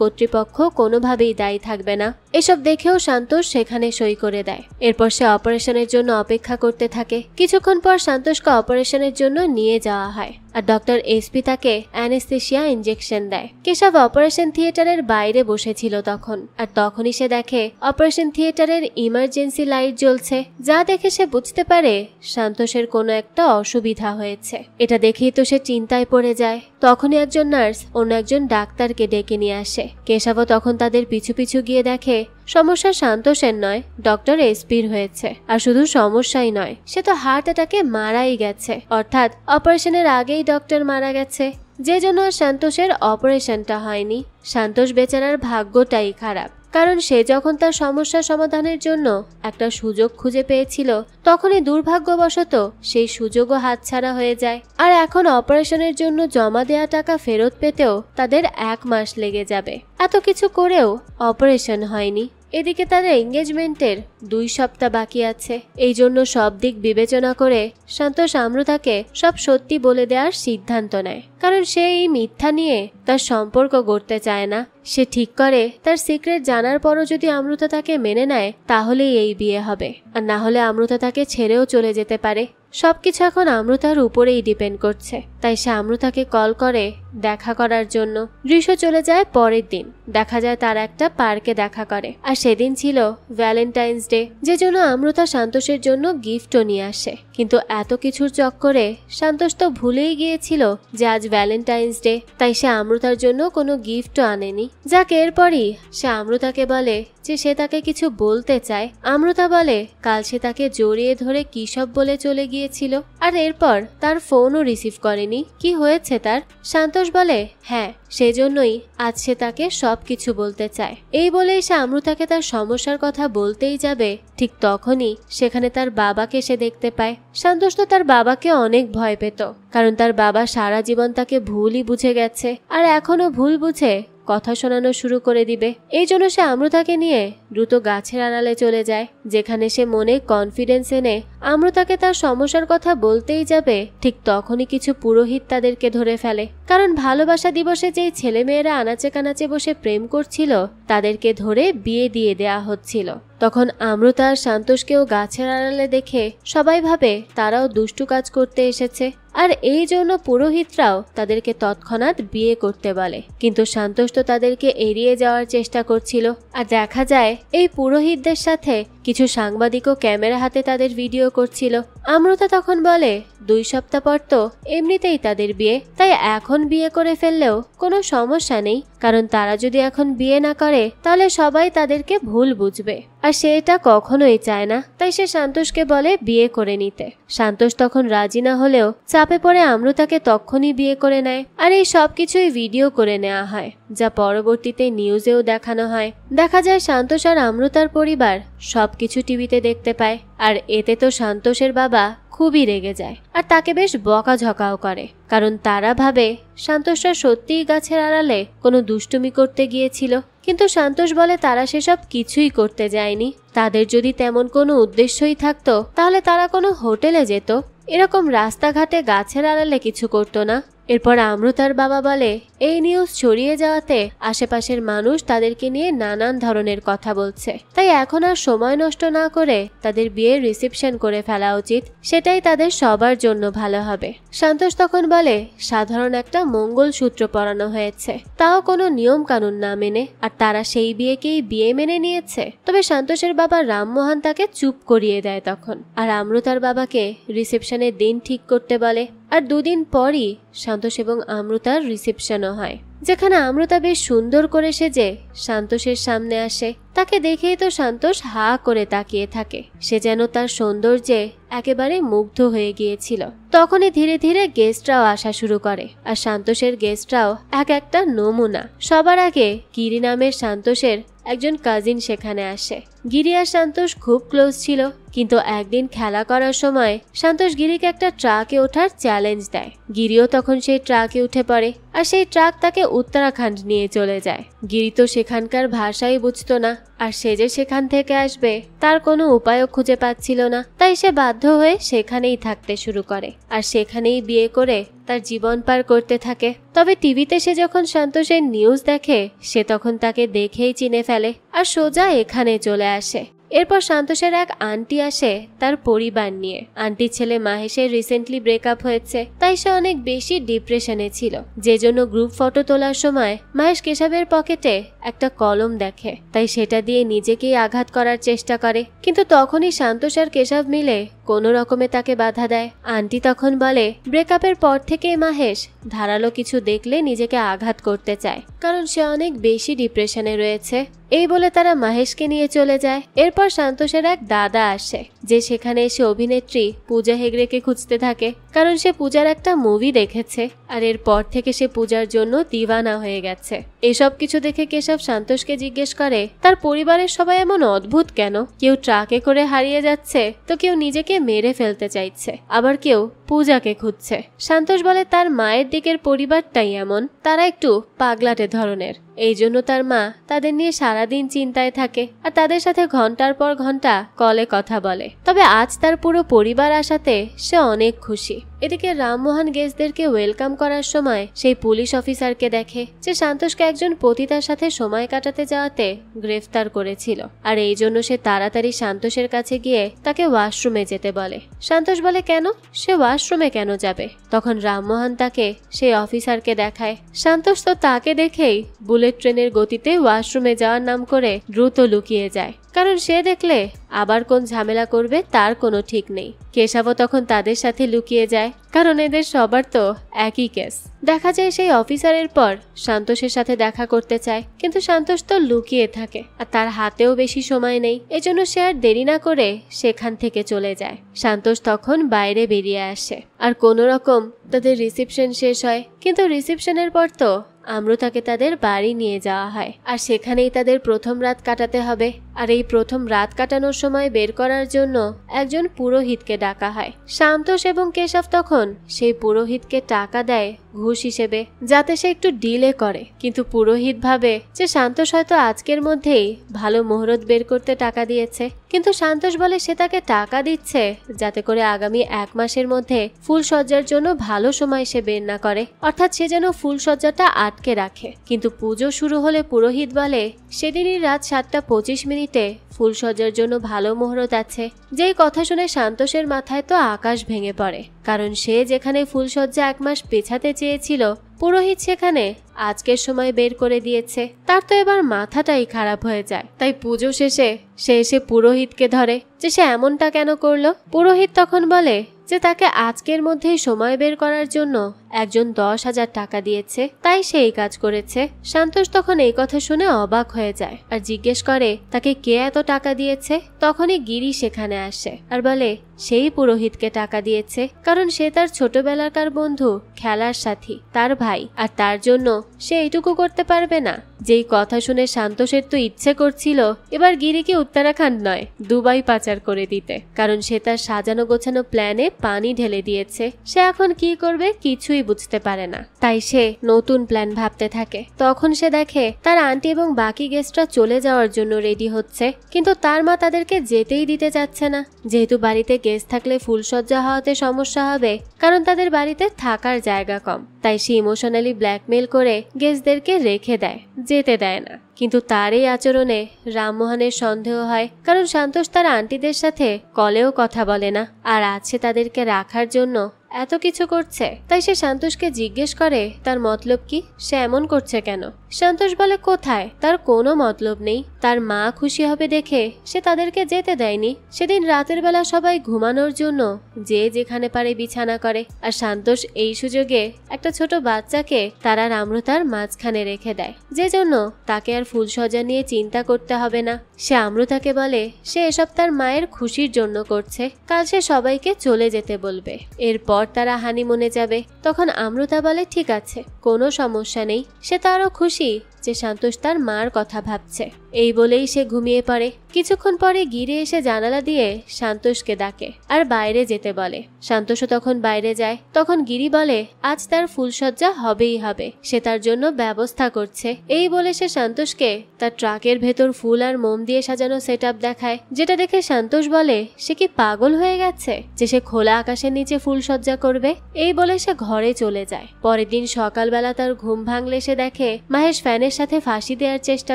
কর্তৃপক্ষ কোনোভাবেই দায়ী থাকবে না। এসব দেখেও সন্তোষ সেখানে সই করে দেয়। এরপর সে অপারেশনের জন্য অপেক্ষা করতে থাকে। কিছুক্ষণ পর সন্তোষকে অপারেশনের জন্য নিয়ে যাওয়া হয় আর ডক্টর এসপি তাকে অ্যানেস্থেসিয়া ইনজেকশন দেয়। কেশব অপারেশন থিয়েটারের বাইরে বসেছিল তখন, আর তখনই সে দেখে অপারেশন থিয়েটারের ইমার্জেন্সি লাইট জ্বলছে, যা দেখে সে বুঝতে পারে সন্তোষের কোনো একটা অসুবিধা হয়েছে। এটা দেখেই তো সে চিন্তায় পড়ে যায়। তখনই একজন নার্স অন্য একজন ডাক্তারকে ডেকে নিয়ে আসে। কেশবও তখন তাদের পিছু পিছু গিয়ে দেখে সমস্যা সন্তোষের নয়, ডক্টর এসপির হয়েছে। আর শুধু সমস্যাই নয়, সে তো হার্ট অ্যাটাকে মারাই গেছে, অর্থাৎ অপারেশনের আগেই ডক্টর মারা গেছে, যে জন্য সন্তোষের অপারেশনটা হয়নি। সন্তোষ বেচারার ভাগ্যটাই খারাপ, কারণ সে যখন তার সমস্যা সমাধানের জন্য একটা সুযোগ খুঁজে পেয়েছিল তখনই দুর্ভাগ্যবশত সেই সুযোগও হাতছাড়া হয়ে যায়। আর এখন অপারেশনের জন্য জমা দেয়া টাকা ফেরত পেতেও তাদের 1 মাস লেগে যাবে। এত কিছু করেও অপারেশন হয়নি। এদিকে তাদের এঙ্গেজমেন্টের 2 সপ্তাহ বাকি আছে। এই জন্য সব দিক বিবেচনা করে সন্তোষ অমৃতাকে সব সত্যি বলে দেওয়ার সিদ্ধান্ত নেয়, কারণ সে এই মিথ্যা নিয়ে তার সম্পর্ক গড়তে চায় না। সে ঠিক করে তার সিক্রেট জানার পরও যদি অমৃতা তাকে মেনে নেয় তাহলেই এই বিয়ে হবে, আর না হলে অমৃতা তাকে ছেড়েও চলে যেতে পারে। সবকিছু এখন অমৃতার উপরেই ডিপেন্ড করছে। তাই সে অমৃতাকে কল করে দেখা করার জন্য। দৃশ্য চলে যায় পরের দিন। দেখা যায় তারা একটা পার্কে দেখা করে, আর সেদিন ছিল ভ্যালেন্টাইন্স ডে, যে জন্য অমৃতা সন্তোষের জন্য গিফটও নিয়ে আসে। কিন্তু এত কিছুর চক্করে সন্তোষ তো ভুলেই গিয়েছিল যে আজ ভ্যালেন্টাইন্স ডে, তাই সে অমৃতার জন্য কোনো গিফটও আনেনি। যাক, এরপরই সে অমৃতাকে বলে যে সে তাকে কিছু বলতে চায়। অমৃতা বলে কাল সে তাকে জড়িয়ে ধরে কি সব বলে চলে গিয়েছিল, আর এরপর তার ফোনও রিসিভ করেনি। কি হয়েছে তার? সন্তোষ বলে হ্যাঁ, সেজন্যই আজ সে তাকে সবকিছু বলতে চায়। এই বলেই সে অমৃতাকে তার সমস্যার কথা বলতেই যাবে, ঠিক তখনই সেখানে তার বাবাকে সে দেখতে পায়। সন্তোষ তো তার বাবাকে অনেক ভয় পেত, কারণ তার বাবা সারা জীবন তাকে ভুলই বুঝে গেছে, আর এখনো ভুল বুঝে কথা শোনানো শুরু করে দিবে। এই জন্য সে অমৃতাকে নিয়ে দ্রুত গাছের আড়ালে চলে যায়, যেখানে সে মনে কনফিডেন্স এনে অমৃতাকে তার সমস্যার কথা বলতেই যাবে, ঠিক তখনই কিছু পুরোহিত তাদেরকে ধরে ফেলে। কারণ ভালোবাসা দিবসে যেই ছেলেমেয়েরা আনাচে কানাচে বসে প্রেম করছিল তাদেরকে ধরে বিয়ে দিয়ে দেয়া হচ্ছিল। তখন অমৃতা আর সন্তোষকেও গাছের আড়ালে দেখে সবাই ভাবে তারাও দুষ্টু কাজ করতে এসেছে, আর এই জন্য পুরোহিতরাও তাদেরকে তৎক্ষণাৎ বিয়ে করতে বলে। কিন্তু সন্তোষ তো তাদেরকে এড়িয়ে যাওয়ার চেষ্টা করছিল। আর দেখা যায় এই পুরোহিতদের সাথে কিছু সাংবাদিকও ক্যামেরা হাতে তাদের ভিডিও করছিল। অমৃতা তখন বলে 2 সপ্তাহ পর তো এমনিতেই তাদের বিয়ে, তাই এখন বিয়ে করে ফেললেও কোনো সমস্যা নেই, কারণ তারা যদি এখন বিয়ে না করে তাহলে সবাই তাদেরকে ভুল বুঝবে, আর সে এটা কখনোই চায় না। তাই সে সন্তোষকে বলে বিয়ে করে নিতে। সন্তোষ তখন রাজি না হলেও চাপে পড়ে অমৃতাকে তখনই বিয়ে করে নেয়, আর এই সবকিছুই ভিডিও করে নেওয়া হয়, যা পরবর্তীতে নিউজেও দেখানো হয়। দেখা যায় সন্তোষ আর অমৃতার পরিবার সবকিছু টিভিতে দেখতে পায়, আর এতে তো সন্তোষের বাবা খুবই রেগে যায় আর তাকে বেশ বকাঝকাও করে, কারণ তারা ভাবে সন্তোষরা সত্যিই গাছের আড়ালে কোনো দুষ্টুমি করতে গিয়েছিল। কিন্তু সন্তোষ বলে তারা সেসব কিছুই করতে যায়নি। তাদের যদি তেমন কোনো উদ্দেশ্যই থাকতো তাহলে তারা কোনো হোটেলে যেত, এরকম রাস্তাঘাটে গাছের আড়ালে কিছু করতো না। এরপর আমৃতার বাবা বলে এই নিউজ ছড়িয়ে যাওয়াতে আশেপাশের মানুষ তাদেরকে নিয়ে নানান ধরনের কথা বলছে, তাই এখন আর সময় নষ্ট না করে তাদের বিয়ের রিসেপশন করে ফেলা উচিত, সেটাই তাদের সবার জন্য ভালো হবে। সন্তোষ তখন বলে সাধারণ একটা মঙ্গলসূত্র পরানো হয়েছে, তাও কোনো নিয়ম কানুন না মেনে, আর তারা সেই বিয়েকেই বিয়ে মেনে নিয়েছে। তবে সন্তোষের বাবা রামমোহন তাকে চুপ করিয়ে দেয় তখন, আর আমৃতার বাবাকে রিসেপশনের দিন ঠিক করতে বলে। আর দুদিন পরই সন্তোষ এবং আমৃতার রিসেপশনও হয়, যেখানে আমৃতা বেশ সুন্দর করে সেজে সন্তোষের সামনে আসে। তাকে দেখেই তো সন্তোষ হা করে তাকিয়ে থাকে, সে যেন তার সৌন্দর্যে একেবারে মুগ্ধ হয়ে গিয়েছিল। তখনই ধীরে ধীরে গেস্টরাও আসা শুরু করে, আর সন্তোষের গেস্টরাও এক একটা নমুনা। সবার আগে গিরি নামের সন্তোষের একজন কাজিন সেখানে আসে। গিরি আর সন্তোষ খুব ক্লোজ ছিল, কিন্তু একদিন খেলা করার সময় সন্তোষ গিরিকে একটা ট্রাকে ওঠার চ্যালেঞ্জ দেয়। গিরিও তখন সেই ট্রাকে উঠে পড়ে, আর সেই ট্রাক তাকে উত্তরাখণ্ড নিয়ে চলে যায়। গিরি তো সেখানকার ভাষাই বুঝতো না, আর সে যে সেখান থেকে আসবে তার কোনো উপায়ও খুঁজে পাচ্ছিল না, তাই সে বাধ্য হয়ে সেখানেই থাকতে শুরু করে, আর সেখানেই বিয়ে করে তার জীবন পার করতে থাকে। তবে টিভিতে সে যখন সন্তোষের নিউজ দেখে, সে তখন তাকে দেখেই চিনে ফেলে আর সোজা এখানে চলে আসে। এরপর সন্তোষের এক আন্টি আসে তার পরিবার নিয়ে। আন্টির ছেলে মাহেশের রিসেন্টলি ব্রেকআপ হয়েছে, তাই সে অনেক বেশি ডিপ্রেশনে ছিল, যে জন্য গ্রুপ ফটো তোলার সময় মাহেশ কেশবের পকেটে একটা কলম দেখে, তাই সেটা দিয়ে নিজেকেই আঘাত করার চেষ্টা করে। কিন্তু তখনই সন্তোষ আর কেশব মিলে কোনো রকমে তাকে বাধা দেয়। আন্টি তখন বলে ব্রেকআপের পর থেকেই মাহেশ ধারালো কিছু দেখলে নিজেকে আঘাত করতে চায়, কারণ সে অনেক বেশি ডিপ্রেশনে রয়েছে। এই বলে তারা মাহেশকে নিয়ে চলে যায়। এরপর সন্তোষের এক দাদা আসে, যে সেখানে এসে অভিনেত্রী পূজা হেগড়েকে খুঁজতে থাকে, কারণ সে পূজার একটা মুভি দেখেছে, আর এরপর থেকে সে পূজার জন্য দিওয়ানা হয়ে গেছে। এসব কিছু দেখে কেশব সন্তোষকে জিজ্ঞেস করে তার পরিবারের সবাই এমন অদ্ভুত কেন, কেউ ট্রাকে করে হারিয়ে যাচ্ছে, তো কেউ নিজেকে মেরে ফেলতে চাইছে, আবার কেউ পূজাকে খুঁজছে। সন্তোষ বলে তার মায়ের দিকের পরিবারটাই এমন, তারা একটু পাগলাটে ধরনের, এই জন্য তার মা তাদের নিয়ে সারাদিন চিন্তায় থাকে, আর তাদের সাথে ঘন্টার পর ঘন্টা কলে কথা বলে। তবে আজ তার পুরো পরিবার আসাতে সে অনেক খুশি। এদিকে রামমোহন গেস্টদেরকে ওয়েলকাম করার সময় সেই পুলিশ অফিসারকে দেখে, যে সন্তোষকে একজন পতিতার সাথে সময় কাটাতে যাওয়াতে গ্রেফতার করেছিল, আর এই জন্য সে তাড়াতাড়ি সন্তোষের কাছে গিয়ে তাকে ওয়াশরুমে যেতে বলে। সন্তোষ বলে কেন, সে ওয়াশরুমে কেন যাবে? তখন রামমোহন তাকে সেই অফিসারকে দেখায়। সন্তোষ তো তাকে দেখেই বুলেট ট্রেনের গতিতে ওয়াশরুমে যাওয়ার নাম করে দ্রুত লুকিয়ে যায়, কারণ সে দেখলে আবার কোন ঝামেলা করবে তার কোনো ঠিক নেই। কেশবও তখন তাদের সাথে লুকিয়ে যায়, কারণ এদের সবার তো একই কেস। দেখা যায় সেই অফিসারের পর সন্তোষের সাথে দেখা করতে চায়, কিন্তু সন্তোষ তো লুকিয়ে থাকে, আর তার হাতেও বেশি সময় নেই, এজন্য সে আর দেরি না করে সেখান থেকে চলে যায়। সন্তোষ তখন বাইরে বেরিয়ে আসে, আর কোনো রকম তাদের রিসেপশন শেষ হয়। কিন্তু রিসেপশনের পর তো আমৃতাকে তাদের বাড়ি নিয়ে যাওয়া হয়, আর সেখানেই তাদের প্রথম রাত কাটাতে হবে। আর এই প্রথম রাত কাটানোর সময় বের করার জন্য একজন পুরোহিতকে ডাকা হয়। সন্তোষ এবং কেশব তখন সেই পুরোহিতকে টাকা দেয় ঘুষ হিসেবে, যাতে সে একটু ডিলে করে। কিন্তু পুরোহিত ভাবে যে সন্তোষ হয়তো আজকের মধ্যেই ভালো মুহূর্ত বের করতে টাকা দিয়েছে, কিন্তু সন্তোষ বলে সে তাকে টাকা দিচ্ছে যাতে করে আগামী 1 মাসের মধ্যে ফুলসজ্জার জন্য ভালো সময় সে বের না করে, অর্থাৎ সে যেন ফুলসজ্জাটা আটকে রাখে। কিন্তু পুজো শুরু হলে পুরোহিত বলে সেদিনই রাত 7:25 ফুলসজ্জার জন্য ভালো মুহূর্ত আছে। যেই কথা শুনে সন্তোষের মাথায় তো আকাশ ভেঙে পড়ে, কারণ সে যেখানে ফুলসজ্জা 1 মাস পেছাতে চেয়েছিল, পুরোহিত সেখানে আজকের সময় বের করে দিয়েছে। তার তো এবার মাথাটাই খারাপ হয়ে যায়। তাই পুজো শেষে সে এসে পুরোহিতকে ধরে যে সে এমনটা কেন করলো। পুরোহিত তখন বলে যে তাকে আজকের মধ্যেই সময় বের করার জন্য একজন 10,000 টাকা দিয়েছে, তাই সে এই কাজ করেছে। সন্তোষ তখন এই কথা শুনে অবাক হয়ে যায় আর জিজ্ঞেস করে তাকে কে এত টাকা দিয়েছে। তখনই গিরি সেখানে আসে আর বলে সেই পুরোহিতকে টাকা দিয়েছে, কারণ সে তার ছোটবেলাকার বন্ধু, খেলার সাথী, তার ভাই, আর তার জন্য সে এইটুকু করতে পারবে না। যেই কথা শুনে সন্তোষের তো ইচ্ছে করছিল এবার গিরিকে উত্তরাখণ্ড নয় দুবাই পাচার করে দিতে, কারণ সে তার সাজানো গোছানো প্ল্যানে পানি ঢেলে দিয়েছে। সে এখন কি করবে কিছুই কিছুই বুঝতে পারে না। তাই সে নতুন প্ল্যান ভাবতে থাকে। তখন সে দেখে তার আন্টি এবং বাকি গেস্টরা চলে যাওয়ার জন্য রেডি হচ্ছে, কিন্তু তার মা তাদেরকে যেতেই দিতে চাচ্ছে না। যেহেতু বাড়িতে গেস্ট থাকলে ফুলসজ্জা হওয়াতে সমস্যা হবে, কারণ তাদের বাড়িতে থাকার জায়গা কম। তাই সে ইমোশনালি ব্ল্যাকমেল করে গেস্টদেরকে রেখে দেয়, যেতে দেয় না। কিন্তু তার এই আচরণে রামমোহনের সন্দেহ হয়, কারণ সন্তোষ তার আন্টিদের সাথে কলেও কথা বলে না, আর আছে তাদেরকে রাখার জন্য এত কিছু করছে। তাই সে সন্তোষকে জিজ্ঞেস করে তার মতলব কি, সে এমন করছে কেন। সন্তোষ বলে কোথায়, তার কোনো মতলব নেই। তার মা খুশি হবে দেখে সে তাদেরকে যেতে দেয়নি। সেদিন রাতের বেলা সবাই ঘুমানোর জন্য যে যেখানে পারে বিছানা করে, আর সন্তোষ এই সুযোগে একটা ছোট বাচ্চাকে তারা আমরতার মাঝখানে রেখে দেয়, যে জন্য তাকে আর ফুলসজ্জা নিয়ে চিন্তা করতে হবে না। সে আমরতাকে বলে সে এসব তার মায়ের খুশির জন্য করছে, কাল সে সবাইকে চলে যেতে বলবে, এরপর তারা হানিমুনে যাবে। তখন আমরতা বলে ঠিক আছে, কোনো সমস্যা নেই। সে তারও খুশি যে সন্তোষ তার মার কথা ভাবছে। এই বলেই সে ঘুমিয়ে পড়ে। কিছুক্ষণ পরে গিরি এসে জানালা দিয়ে সন্তোষকে ডাকে আর বাইরে যেতে বলে। সন্তোষও তখন বাইরে যায়। তখন গিরি বলে আজ তার ফুলসজ্জা হবেই হবে, সে তার জন্য ব্যবস্থা করছে। এই বলে সে সন্তোষকে তার ট্রাকের ভেতর ফুল আর মোম দিয়ে সাজানো সেটআপ দেখায়, যেটা দেখে সন্তোষ বলে সে কি পাগল হয়ে গেছে যে সে খোলা আকাশের নিচে ফুলসজ্জা করবে। এই বলে সে ঘরে চলে যায়। পরের দিন সকালবেলা তার ঘুম ভাঙলে সে দেখে মাহেশ ফ্যানের সাথে ফাঁসি দেওয়ার চেষ্টা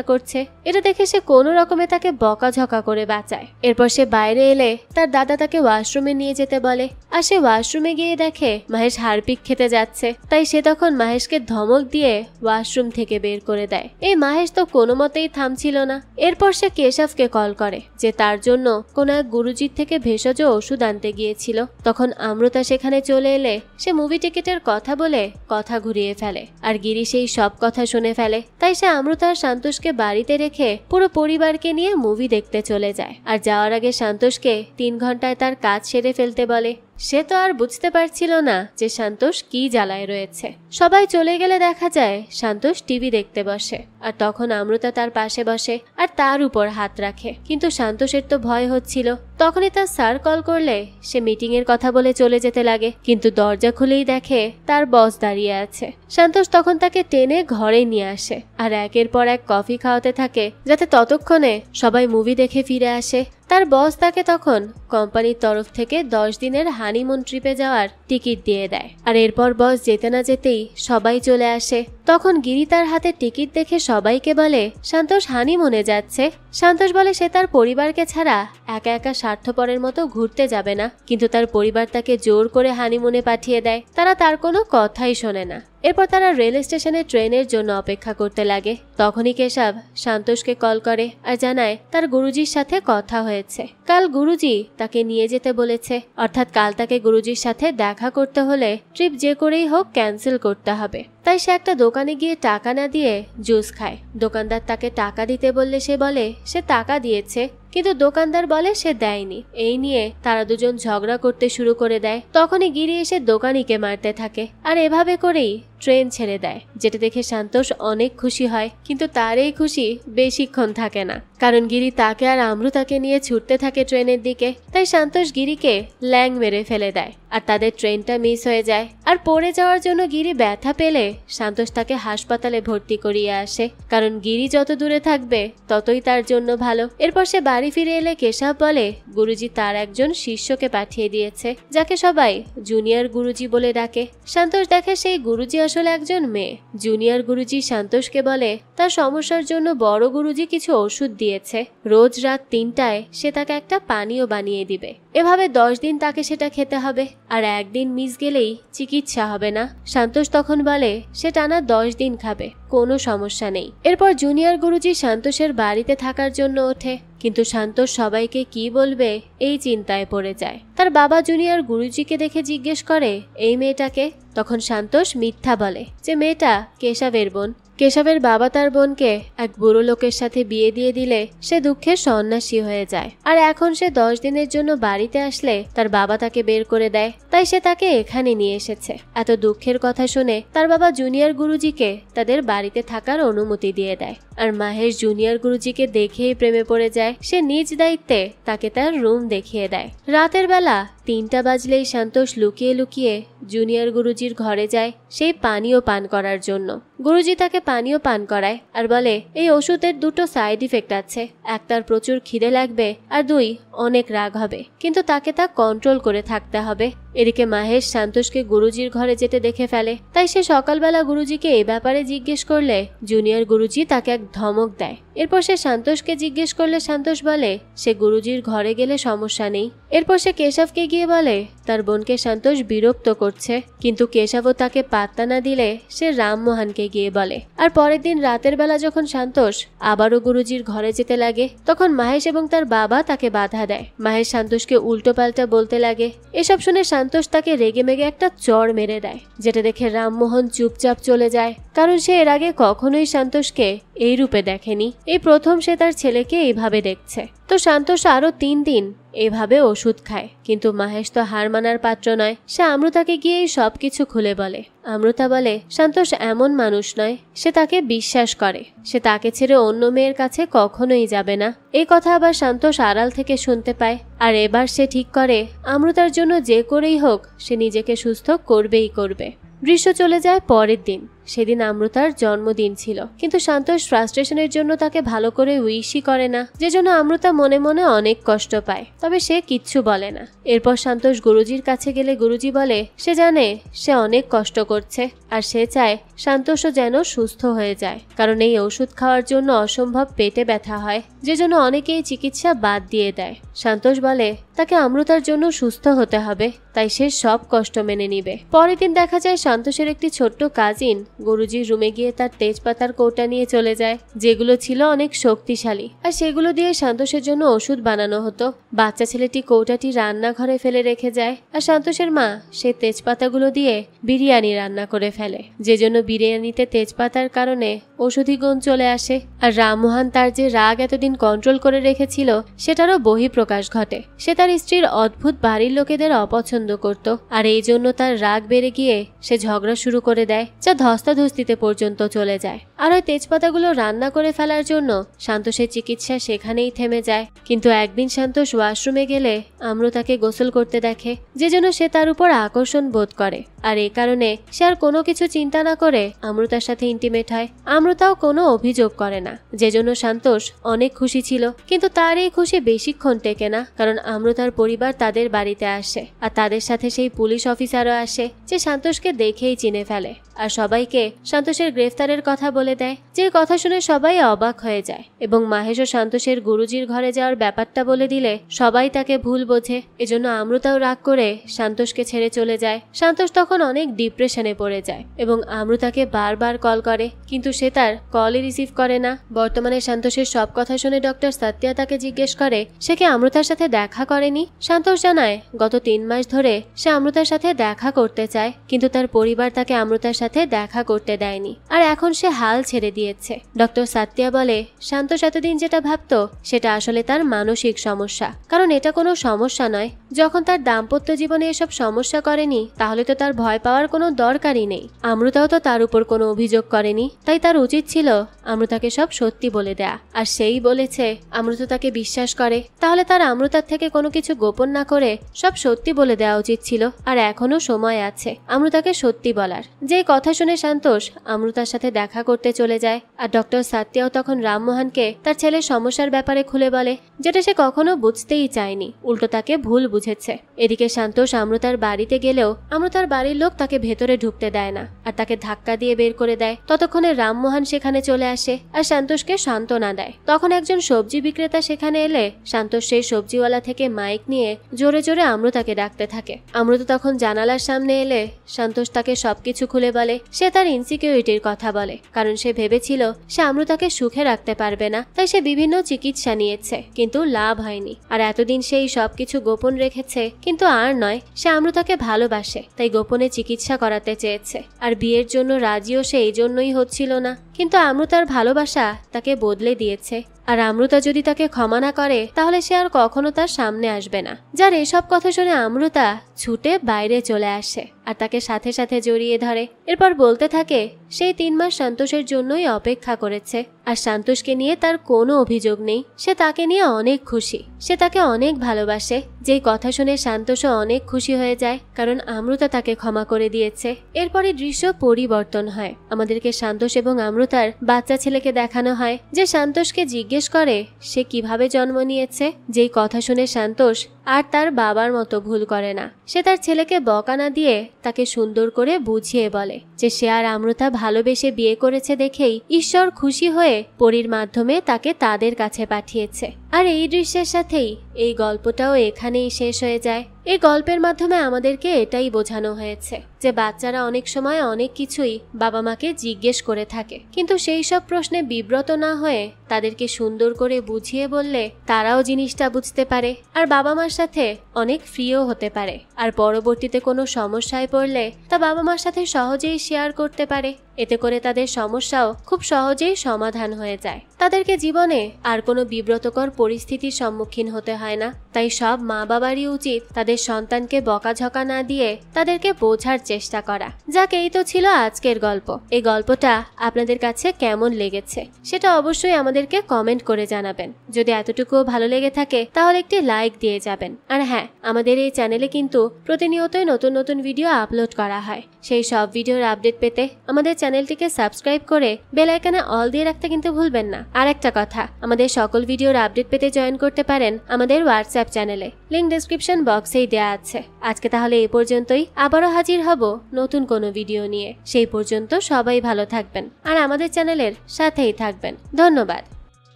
করছে। এটা দেখে সে কোনো রকমে তাকে বকাঝকা করে বাঁচায়। এরপর সে বাইরে এলে তার দাদা তাকে ওয়াশরুমে নিয়ে যেতে বলে, আর সে ওয়াশরুমে গিয়ে দেখে মাহেশ হারপিক খেতে যাচ্ছে। তাই সে তখন মাহেশকে ধমক দিয়ে ওয়াশরুম থেকে বের করে দেয়। এই মাহেশ তো কোনো মতেই থামছিল না। এরপর সে কেশবকে কল করে যে তার জন্য কোন এক গুরুজির থেকে ভেষজ ওষুধ আনতে গিয়েছিল। তখন আমরতা সেখানে চলে এলে সে মুভি টিকিটের কথা বলে কথা ঘুরিয়ে ফেলে, আর গিরি সেই সব কথা শুনে ফেলে। তাই সে আমরতা আর সন্তোষকে বাড়িতে রেখে পুরো পরিবারকে নিয়ে মুভি দেখতে চলে যায়। আর যাওয়ার আগে সন্তোষকে 3 ঘন্টায় তার কাজ সেরে ফেলতে বলে। সে তো আর বুঝতে পারছিল না যে সন্তোষ কি জ্বালায় রয়েছে। সবাই চলে গেলে দেখা যায় সন্তোষ টিভি দেখতে বসে, আর তখন আমরতা তার পাশে বসে আর তার উপর হাত রাখে। কিন্তু সন্তোষের তো ভয় হচ্ছিল। তখনই তার স্যার কল করলে সে মিটিং এর কথা বলে চলে যেতে লাগে, কিন্তু দরজা খুলেই দেখে তার বস দাঁড়িয়ে আছে। সন্তোষ তখন তাকে টেনে ঘরে নিয়ে আসে আর একের পর এক কফি খাওয়াতে থাকে, যাতে ততক্ষণে সবাই মুভি দেখে ফিরে আসে। তার বস তাকে তখন কোম্পানির তরফ থেকে 10 দিনের হানিমুন ট্রিপে যাওয়ার টিকিট দিয়ে দেয়। আর এরপর বস যেতে না যেতেই সবাই চলে আসে। তখন গিরি তার হাতে টিকিট দেখে সবাইকে বলে সন্তোষ হানিমুনে যাচ্ছে। সন্তোষ বলে সে তার পরিবারকে ছাড়া একা একা স্বার্থপরের মতো ঘুরতে যাবে না, কিন্তু তার পরিবার তাকে জোর করে হানিমুনে পাঠিয়ে দেয়। তারা তার কোনো কথাই শোনে না। এরপর তারা রেল স্টেশনে ট্রেনের জন্য অপেক্ষা করতে লাগে। তখনই কেশব সন্তোষকে কল করে আর জানায় তার গুরুজির সাথে কথা হয়েছে। কাল গুরুজি তাকে নিয়ে যেতে বলেছে, অর্থাৎ কাল তাকে গুরুজির সাথে দেখা করতে হলে ট্রিপ যে করেই হোক ক্যান্সেল করতে হবে। তাই সে একটা দোকানে গিয়ে টাকা না দিয়ে জুস খায়। দোকানদার তাকে টাকা দিতে বললে সে বলে সে টাকা দিয়েছে, কিন্তু দোকানদার বলে সে দেয়নি। এই নিয়ে তারা দুজন ঝগড়া করতে শুরু করে দেয়। তখনই গিরি এসে দোকানিকে মারতে থাকে, আর এভাবে করেই ট্রেন ছেড়ে দেয়, যেটা দেখে সন্তোষ অনেক খুশি হয়। কিন্তু তার এই খুশি বেশিক্ষণ থাকে না, কারণ গিরি তাকে আর আমরতাকে নিয়ে ছুটতে থাকে ট্রেনের দিকে। তাই সন্তোষ গিরিকে ল্যাং মেরে ফেলে দেয়, আর তাদের ট্রেনটা মিস হয়ে যায়। আর পড়ে যাওয়ার জন্য গিরি ব্যথা পেলে সন্তোষ তাকে হাসপাতালে ভর্তি করিয়ে আসে, কারণ গিরি যত দূরে থাকবে ততই তার জন্য ভালো। এরপর সে বাড়ি ফিরে এলে কেশব বলে গুরুজি তার একজন শিষ্যকে পাঠিয়ে দিয়েছে, যাকে সবাই জুনিয়র গুরুজি বলে ডাকে। সন্তোষ দেখে সেই গুরুজি আসলে একজন মেয়ে। জুনিয়র গুরুজি সন্তোষকে বলে তার সমস্যার জন্য বড় গুরুজি কিছু ওষুধ দিয়েছে, রোজ রাত 3টায় সে তাকে একটা পানীয় বানিয়ে দিবে। এভাবে 10 দিন তাকে সেটা খেতে হবে, আর একদিন মিস গেলেই চিকিৎসা হবে না। সন্তোষ তখন বলে সে টানা 10 দিন খাবে, কোনো সমস্যা নেই। এরপর জুনিয়র গুরুজি সন্তোষের বাড়িতে থাকার জন্য ওঠে, কিন্তু সন্তোষ সবাইকে কি বলবে এই চিন্তায় পড়ে যায়। তার বাবা জুনিয়র গুরুজিকে দেখে জিজ্ঞেস করে এই মেয়েটাকে। তখন সন্তোষ মিথ্যা বলে যে মেয়েটা কেশবের বোন। কেশবের বাবা তার বোনকে এক বুড়ো লোকের সাথে বিয়ে দিয়ে দিলে সে দুঃখের সন্ন্যাসী হয়ে যায়, আর এখন সে 10 দিনের জন্য বাড়িতে আসলে তার বাবা তাকে বের করে দেয়। তাই সে তাকে এখানে নিয়ে এসেছে। এত দুঃখের কথা শুনে তার বাবা জুনিয়র গুরুজিকে তাদের বাড়িতে থাকার অনুমতি দিয়ে দেয়, আর মাহেশ জুনিয়র গুরুজিকে দেখেই প্রেমে পড়ে যায়। সে নিজ দায়িত্বে তাকে তার রুম দেখিয়ে দেয়। রাতের বেলা 3টা বাজলেই সন্তোষ লুকিয়ে লুকিয়ে জুনিয়র গুরুজির ঘরে যায় সেই পানীয় পান করার জন্য। গুরুজি তাকে পানীয় পান করায় আর বলে এই ওষুধের 2টো সাইড ইফেক্ট আছে, এক তার প্রচুর খিদে লাগবে আর 2 অনেক রাগ হবে, কিন্তু তাকে তা কন্ট্রোল করে থাকতে হবে। এদিকে মাহেশ সন্তোষকে গুরুজির ঘরে যেতে দেখে ফেলে, তাই সে সকালবেলা গুরুজিকে এই ব্যাপারে জিজ্ঞেস করলে জুনিয়র গুরুজি তাকে এক ধমক দেয়। এরপর সে সন্তোষকে জিজ্ঞেস করলে সন্তোষ বলে সে গুরুজির ঘরে গেলে সমস্যা নেই। এরপর সে কেশবকে গিয়ে বলে তার বোনকে সন্তোষ বিরক্ত করছে, কিন্তু কেশবও তাকে পাত্তা না দিলে সে রামমোহনকে গিয়ে বলে। আর পরের দিন রাতের বেলা যখন সন্তোষ আবারও গুরুজির ঘরে যেতে লাগে তখন মাহেশ এবং তার বাবা তাকে বাধা দেয়। মাহেশ সন্তোষকে উল্টো পাল্টা বলতে লাগে। এসব শুনে সন্তোষ তাকে রেগে মেগে একটা চড় মেরে দেয়, যেটা দেখে রামমোহন চুপচাপ চলে যায়, কারণ সে এর আগে কখনোই সন্তোষকে এই রূপে দেখেনি। এই প্রথম সে তার ছেলেকে এইভাবে দেখছে। তো সন্তোষ আরো 3 দিন এভাবে ওষুধ খায়, কিন্তু মাহেশ তো হার মানার পাত্র নয়। সে আমৃতাকে গিয়ে সবকিছু খুলে বলে। আমৃতা বলে সন্তোষ এমন মানুষ নয়, সে তাকে বিশ্বাস করে, সে তাকে ছেড়ে অন্য মেয়ের কাছে কখনোই যাবে না। এই কথা আবার সন্তোষ আড়াল থেকে শুনতে পায়। আর এবার সে ঠিক করে আমৃতার জন্য যে করেই হোক সে নিজেকে সুস্থ করবেই করবে। দৃশ্য চলে যায় পরের দিন। সেদিন আমৃতার জন্মদিন ছিল, কিন্তু সন্তোষ ফ্রাস্ট্রেশনের জন্য তাকে ভালো করে উইশই করে না, যে জন্য আমৃতা মনে মনে অনেক কষ্ট পায়, তবে সে কিচ্ছু বলে না। এরপর সন্তোষ গুরুজির কাছে গেলে গুরুজি বলে সে জানে সে অনেক কষ্ট করছে আর সে চায় সন্তোষও যেন সুস্থ হয়ে যায়, কারণ এই ওষুধ খাওয়ার জন্য অসম্ভব পেটে ব্যথা হয়, যে জন্য অনেকেই চিকিৎসা বাদ দিয়ে দেয়। সন্তোষ বলে তাকে আমৃতার জন্য সুস্থ হতে হবে, তাই সে সব কষ্ট মেনে নিবে। পরের দিন দেখা যায় সন্তোষের একটি ছোট্ট কাজিন গুরুজির রুমে গিয়ে তার তেজপাতার কৌটা নিয়ে চলে যায়, যেগুলো ছিল অনেক শক্তিশালী, আর সেগুলো দিয়ে সন্তোষের জন্য ওষুধ বানানো হতো। বাচ্চা ছেলেটি কৌটাটি রান্নাঘরে ফেলে রেখে যায়, আর সন্তোষের মা সে তেজপাতাগুলো দিয়ে বিরিয়ানি রান্না করে ফেলে, যে জন্য বিরিয়ানিতে তেজপাতার কারণে ঔষধি গুণ চলে আসে। আর রামমোহন তার যে রাগ এতদিন কন্ট্রোল করে রেখেছিল সেটারও বহিঃপ্রকাশ ঘটে। সে তার স্ত্রীর অদ্ভুত বাড়ির লোকেদের অপছন্দ করত, আর এই জন্য তার রাগ বেড়ে গিয়ে সে ঝগড়া শুরু করে দেয়, যা ধস্তাধস্তিতে পর্যন্ত চলে যায়। আর ওই তেজপাতাগুলো রান্না করে ফেলার জন্য সন্তোষের চিকিৎসা সেখানেই থেমে যায়। কিন্তু একদিন সন্তোষ ওয়াশরুমে গেলে আমৃতাকে গোসল করতে দেখে, যে জন্য সে তার উপর আকর্ষণ বোধ করে, আর এই কারণে সে আর কোনো কিছু চিন্তা না করে আমৃতার সাথে ইন্টিমেট হয়। আমৃতাও কোনো অভিযোগ করে না, যে জন্য সন্তোষ অনেক খুশি ছিল। কিন্তু তার এই খুশি বেশিক্ষণ টেকে না, কারণ আমৃতার পরিবার তাদের বাড়িতে আসে, আর তাদের সাথে সেই পুলিশ অফিসারও আসে, যে সন্তোষকে দেখেই চিনে ফেলে আর সবাইকে সন্তোষের গ্রেফতারের কথা বলে দেয়। যে কথা শুনে সবাই অবাক হয়ে যায়, এবং মাহেশ ও সন্তোষের গুরুজির ঘরে যাওয়ার ব্যাপারটা বলে দিলে সবাই তাকে ভুল বোঝে। এজন্য আমৃতাও রাগ করে সন্তোষকে ছেড়ে চলে যায়। সন্তোষ তখন অনেক ডিপ্রেশনে পড়ে যায় এবং আমৃতাকে বারবার কল করে, কিন্তু সে তার কলই রিসিভ করে না। বর্তমানে সন্তোষের সব কথা শুনে ডক্টর সত্যা তাকে জিজ্ঞেস করে সে কি আমৃতার সাথে দেখা করেনি। সন্তোষ জানায় গত 3 মাস ধরে সে আমৃতার সাথে দেখা করতে চায়, কিন্তু তার পরিবার তাকে আমৃতার সাথে দেখা করতে দেয়নি, আর এখন সে হাল ছেড়ে দিয়েছে। ডক্টর সত্যা বলে সন্তোষ এতদিন যেটা ভাবতো সেটা আসলে তার মানসিক সমস্যা, কারণ এটা কোনো সমস্যা নয়। যখন তার দাম্পত্য জীবনে এসব সমস্যা করেনি তাহলে তো তার ভয় পাওয়ার কোনো দরকারই নেই। আমৃতাও তো তার উপর কোনো অভিযোগ করেনি, তাই তার উচিত ছিল আমৃতাকে সব সত্যি বলে দেয়া। আর সেই বলেছে আমৃতা তাকে বিশ্বাস করে, তাহলে তার আমৃতার থেকে কোনো কিছু গোপন না করে সব সত্যি বলে দেওয়া উচিত ছিল। আর এখনো সময় আছে আমৃতাকে সত্যি বলার। যে কথা শুনে সন্তোষ আমৃতার সাথে দেখা করতে চলে যায়, আর ডক্টর সত্যাও তখন রামমোহনকে তার ছেলের সমস্যার ব্যাপারে খুলে বলে, যেটা সে কখনো বুঝতেই চায়নি, উল্টো তাকে ভুল বুঝেছে। এদিকে সন্তোষ আমৃতার বাড়িতে গেলেও আমৃতার বাড়ির লোক তাকে ভেতরে ঢুকতে দেয় না, আর তাকে ধাক্কা দিয়ে বের করে দেয়। ততক্ষণে রামমোহন সেখানে চলে আসে আর সন্তোষকে সান্ত্বনা দেয়। তখন একজন সবজি বিক্রেতা সেখানে এলে সন্তোষ সেই সবজিওয়ালা থেকে মাইক নিয়ে জোরে জোরে আমৃতাকে ডাকতে থাকে। আমৃতা তখন জানালার সামনে এলে সন্তোষ তাকে সবকিছু খুলে বলে। সে তার ইনসিকিউরিটির কথা বলে, কারণ সে ভেবেছিল সে আমৃতাকে সুখে রাখতে পারবে না, তাই সে বিভিন্ন চিকিৎসা নিয়েছে, কিন্তু লাভ হয়নি। আর এতদিন সেই সবকিছু গোপন রেখেছে, কিন্তু আর নয়, সে আমৃতাকে ভালোবাসে, তাই গোপনে চিকিৎসা করাতে চেয়েছে। আর বিয়ের জন্য রাজিও সে এই জন্যই হচ্ছিল না, কিন্তু আমৃতার ভালোবাসা তাকে বদলে দিয়েছে। আর আমৃতা যদি তাকে ক্ষমা না করে তাহলে সে আর কখনো তার সামনে আসবে না। যার এসব কথা শুনে আমৃতা ছুটে বাইরে চলে আসে আর তাকে সাথে সাথে জড়িয়ে ধরে। এরপর বলতে থাকে সেই 3 মাস সন্তোষের জন্যই অপেক্ষা করেছে আর সন্তোষকে নিয়ে তার কোনো অভিযোগ নেই। সে তাকে নিয়ে অনেক খুশি, সে তাকে অনেক ভালোবাসে। যেই কথা শুনে সন্তোষও অনেক খুশি হয়ে যায় কারণ আমৃতা তাকে ক্ষমা করে দিয়েছে। এরপরে দৃশ্য পরিবর্তন হয়। আমাদেরকে সন্তোষ এবং আমৃতার বাচ্চা ছেলেকে দেখানো হয় যে সন্তোষকে জিজ্ঞেস করে সে কিভাবে জন্ম নিয়েছে। যেই কথা শুনে সন্তোষ আর তার বাবার মতো ভুল করে না। সে তার ছেলেকে বকা না দিয়ে তাকে সুন্দর করে বুঝিয়ে বলে যে সে আর আমৃতা ভালোবেসে বিয়ে করেছে দেখেই ঈশ্বর খুশি হয়ে পরীর মাধ্যমে তাকে তাদের কাছে পাঠিয়েছে। আর এই দৃশ্যের সাথেই এই গল্পটাও এখানেই শেষ হয়ে যায়। এই গল্পের মাধ্যমে আমাদেরকে এটাই বোঝানো হয়েছে যে বাচ্চারা অনেক সময় অনেক কিছুই বাবা মাকে জিজ্ঞেস করে থাকে, কিন্তু সেই সব প্রশ্নে বিব্রত না হয়ে তাদেরকে সুন্দর করে বুঝিয়ে বললে তারাও জিনিসটা বুঝতে পারে আর বাবা মার সাথে অনেক ফ্রিও হতে পারে। আর পরবর্তীতে কোনো সমস্যায় পড়লে তা বাবা মার সাথে সহজেই শেয়ার করতে পারে। এতে করে তাদের সমস্যাও খুব সহজেই সমাধান হয়ে যায়। তাদেরকে জীবনে আর কোনো বিব্রতকর পরিস্থিতির সম্মুখীন হতে হয় না। তাই সব মা বাবারই উচিত তাদের সন্তানকে বকাঝকা না দিয়ে তাদেরকে বোঝার চেষ্টা করা। যাক, এই তো ছিল আজকের গল্প। এই গল্পটা আপনাদের কাছে কেমন লেগেছে সেটা অবশ্যই আমাদেরকে কমেন্ট করে জানাবেন। যদি এতটুকুও ভালো লেগে থাকে তাহলে একটি লাইক দিয়ে যাবেন। আর হ্যাঁ, আমাদের এই চ্যানেলে কিন্তু প্রতিনিয়তই নতুন নতুন ভিডিও আপলোড করা হয়। সেই সব ভিডিওর আপডেট পেতে আমাদের চ্যানেলটিকে সাবস্ক্রাইব করে বেল আইকনে অল দিয়ে রাখতে কিন্তু ভুলবেন না। আর একটা কথা, আমাদের সকল ভিডিওর আপডেট পেতে জয়েন করতে পারেন আমাদের হোয়াটসঅ্যাপ চ্যানেলে, লিংক ডেসক্রিপশন বক্সেই দেওয়া আছে। আজকে তাহলে এই পর্যন্তই, আবারও হাজির হব নতুন কোনো ভিডিও নিয়ে। সেই পর্যন্ত সবাই ভালো থাকবেন আর আমাদের চ্যানেলের সাথেই থাকবেন। ধন্যবাদ।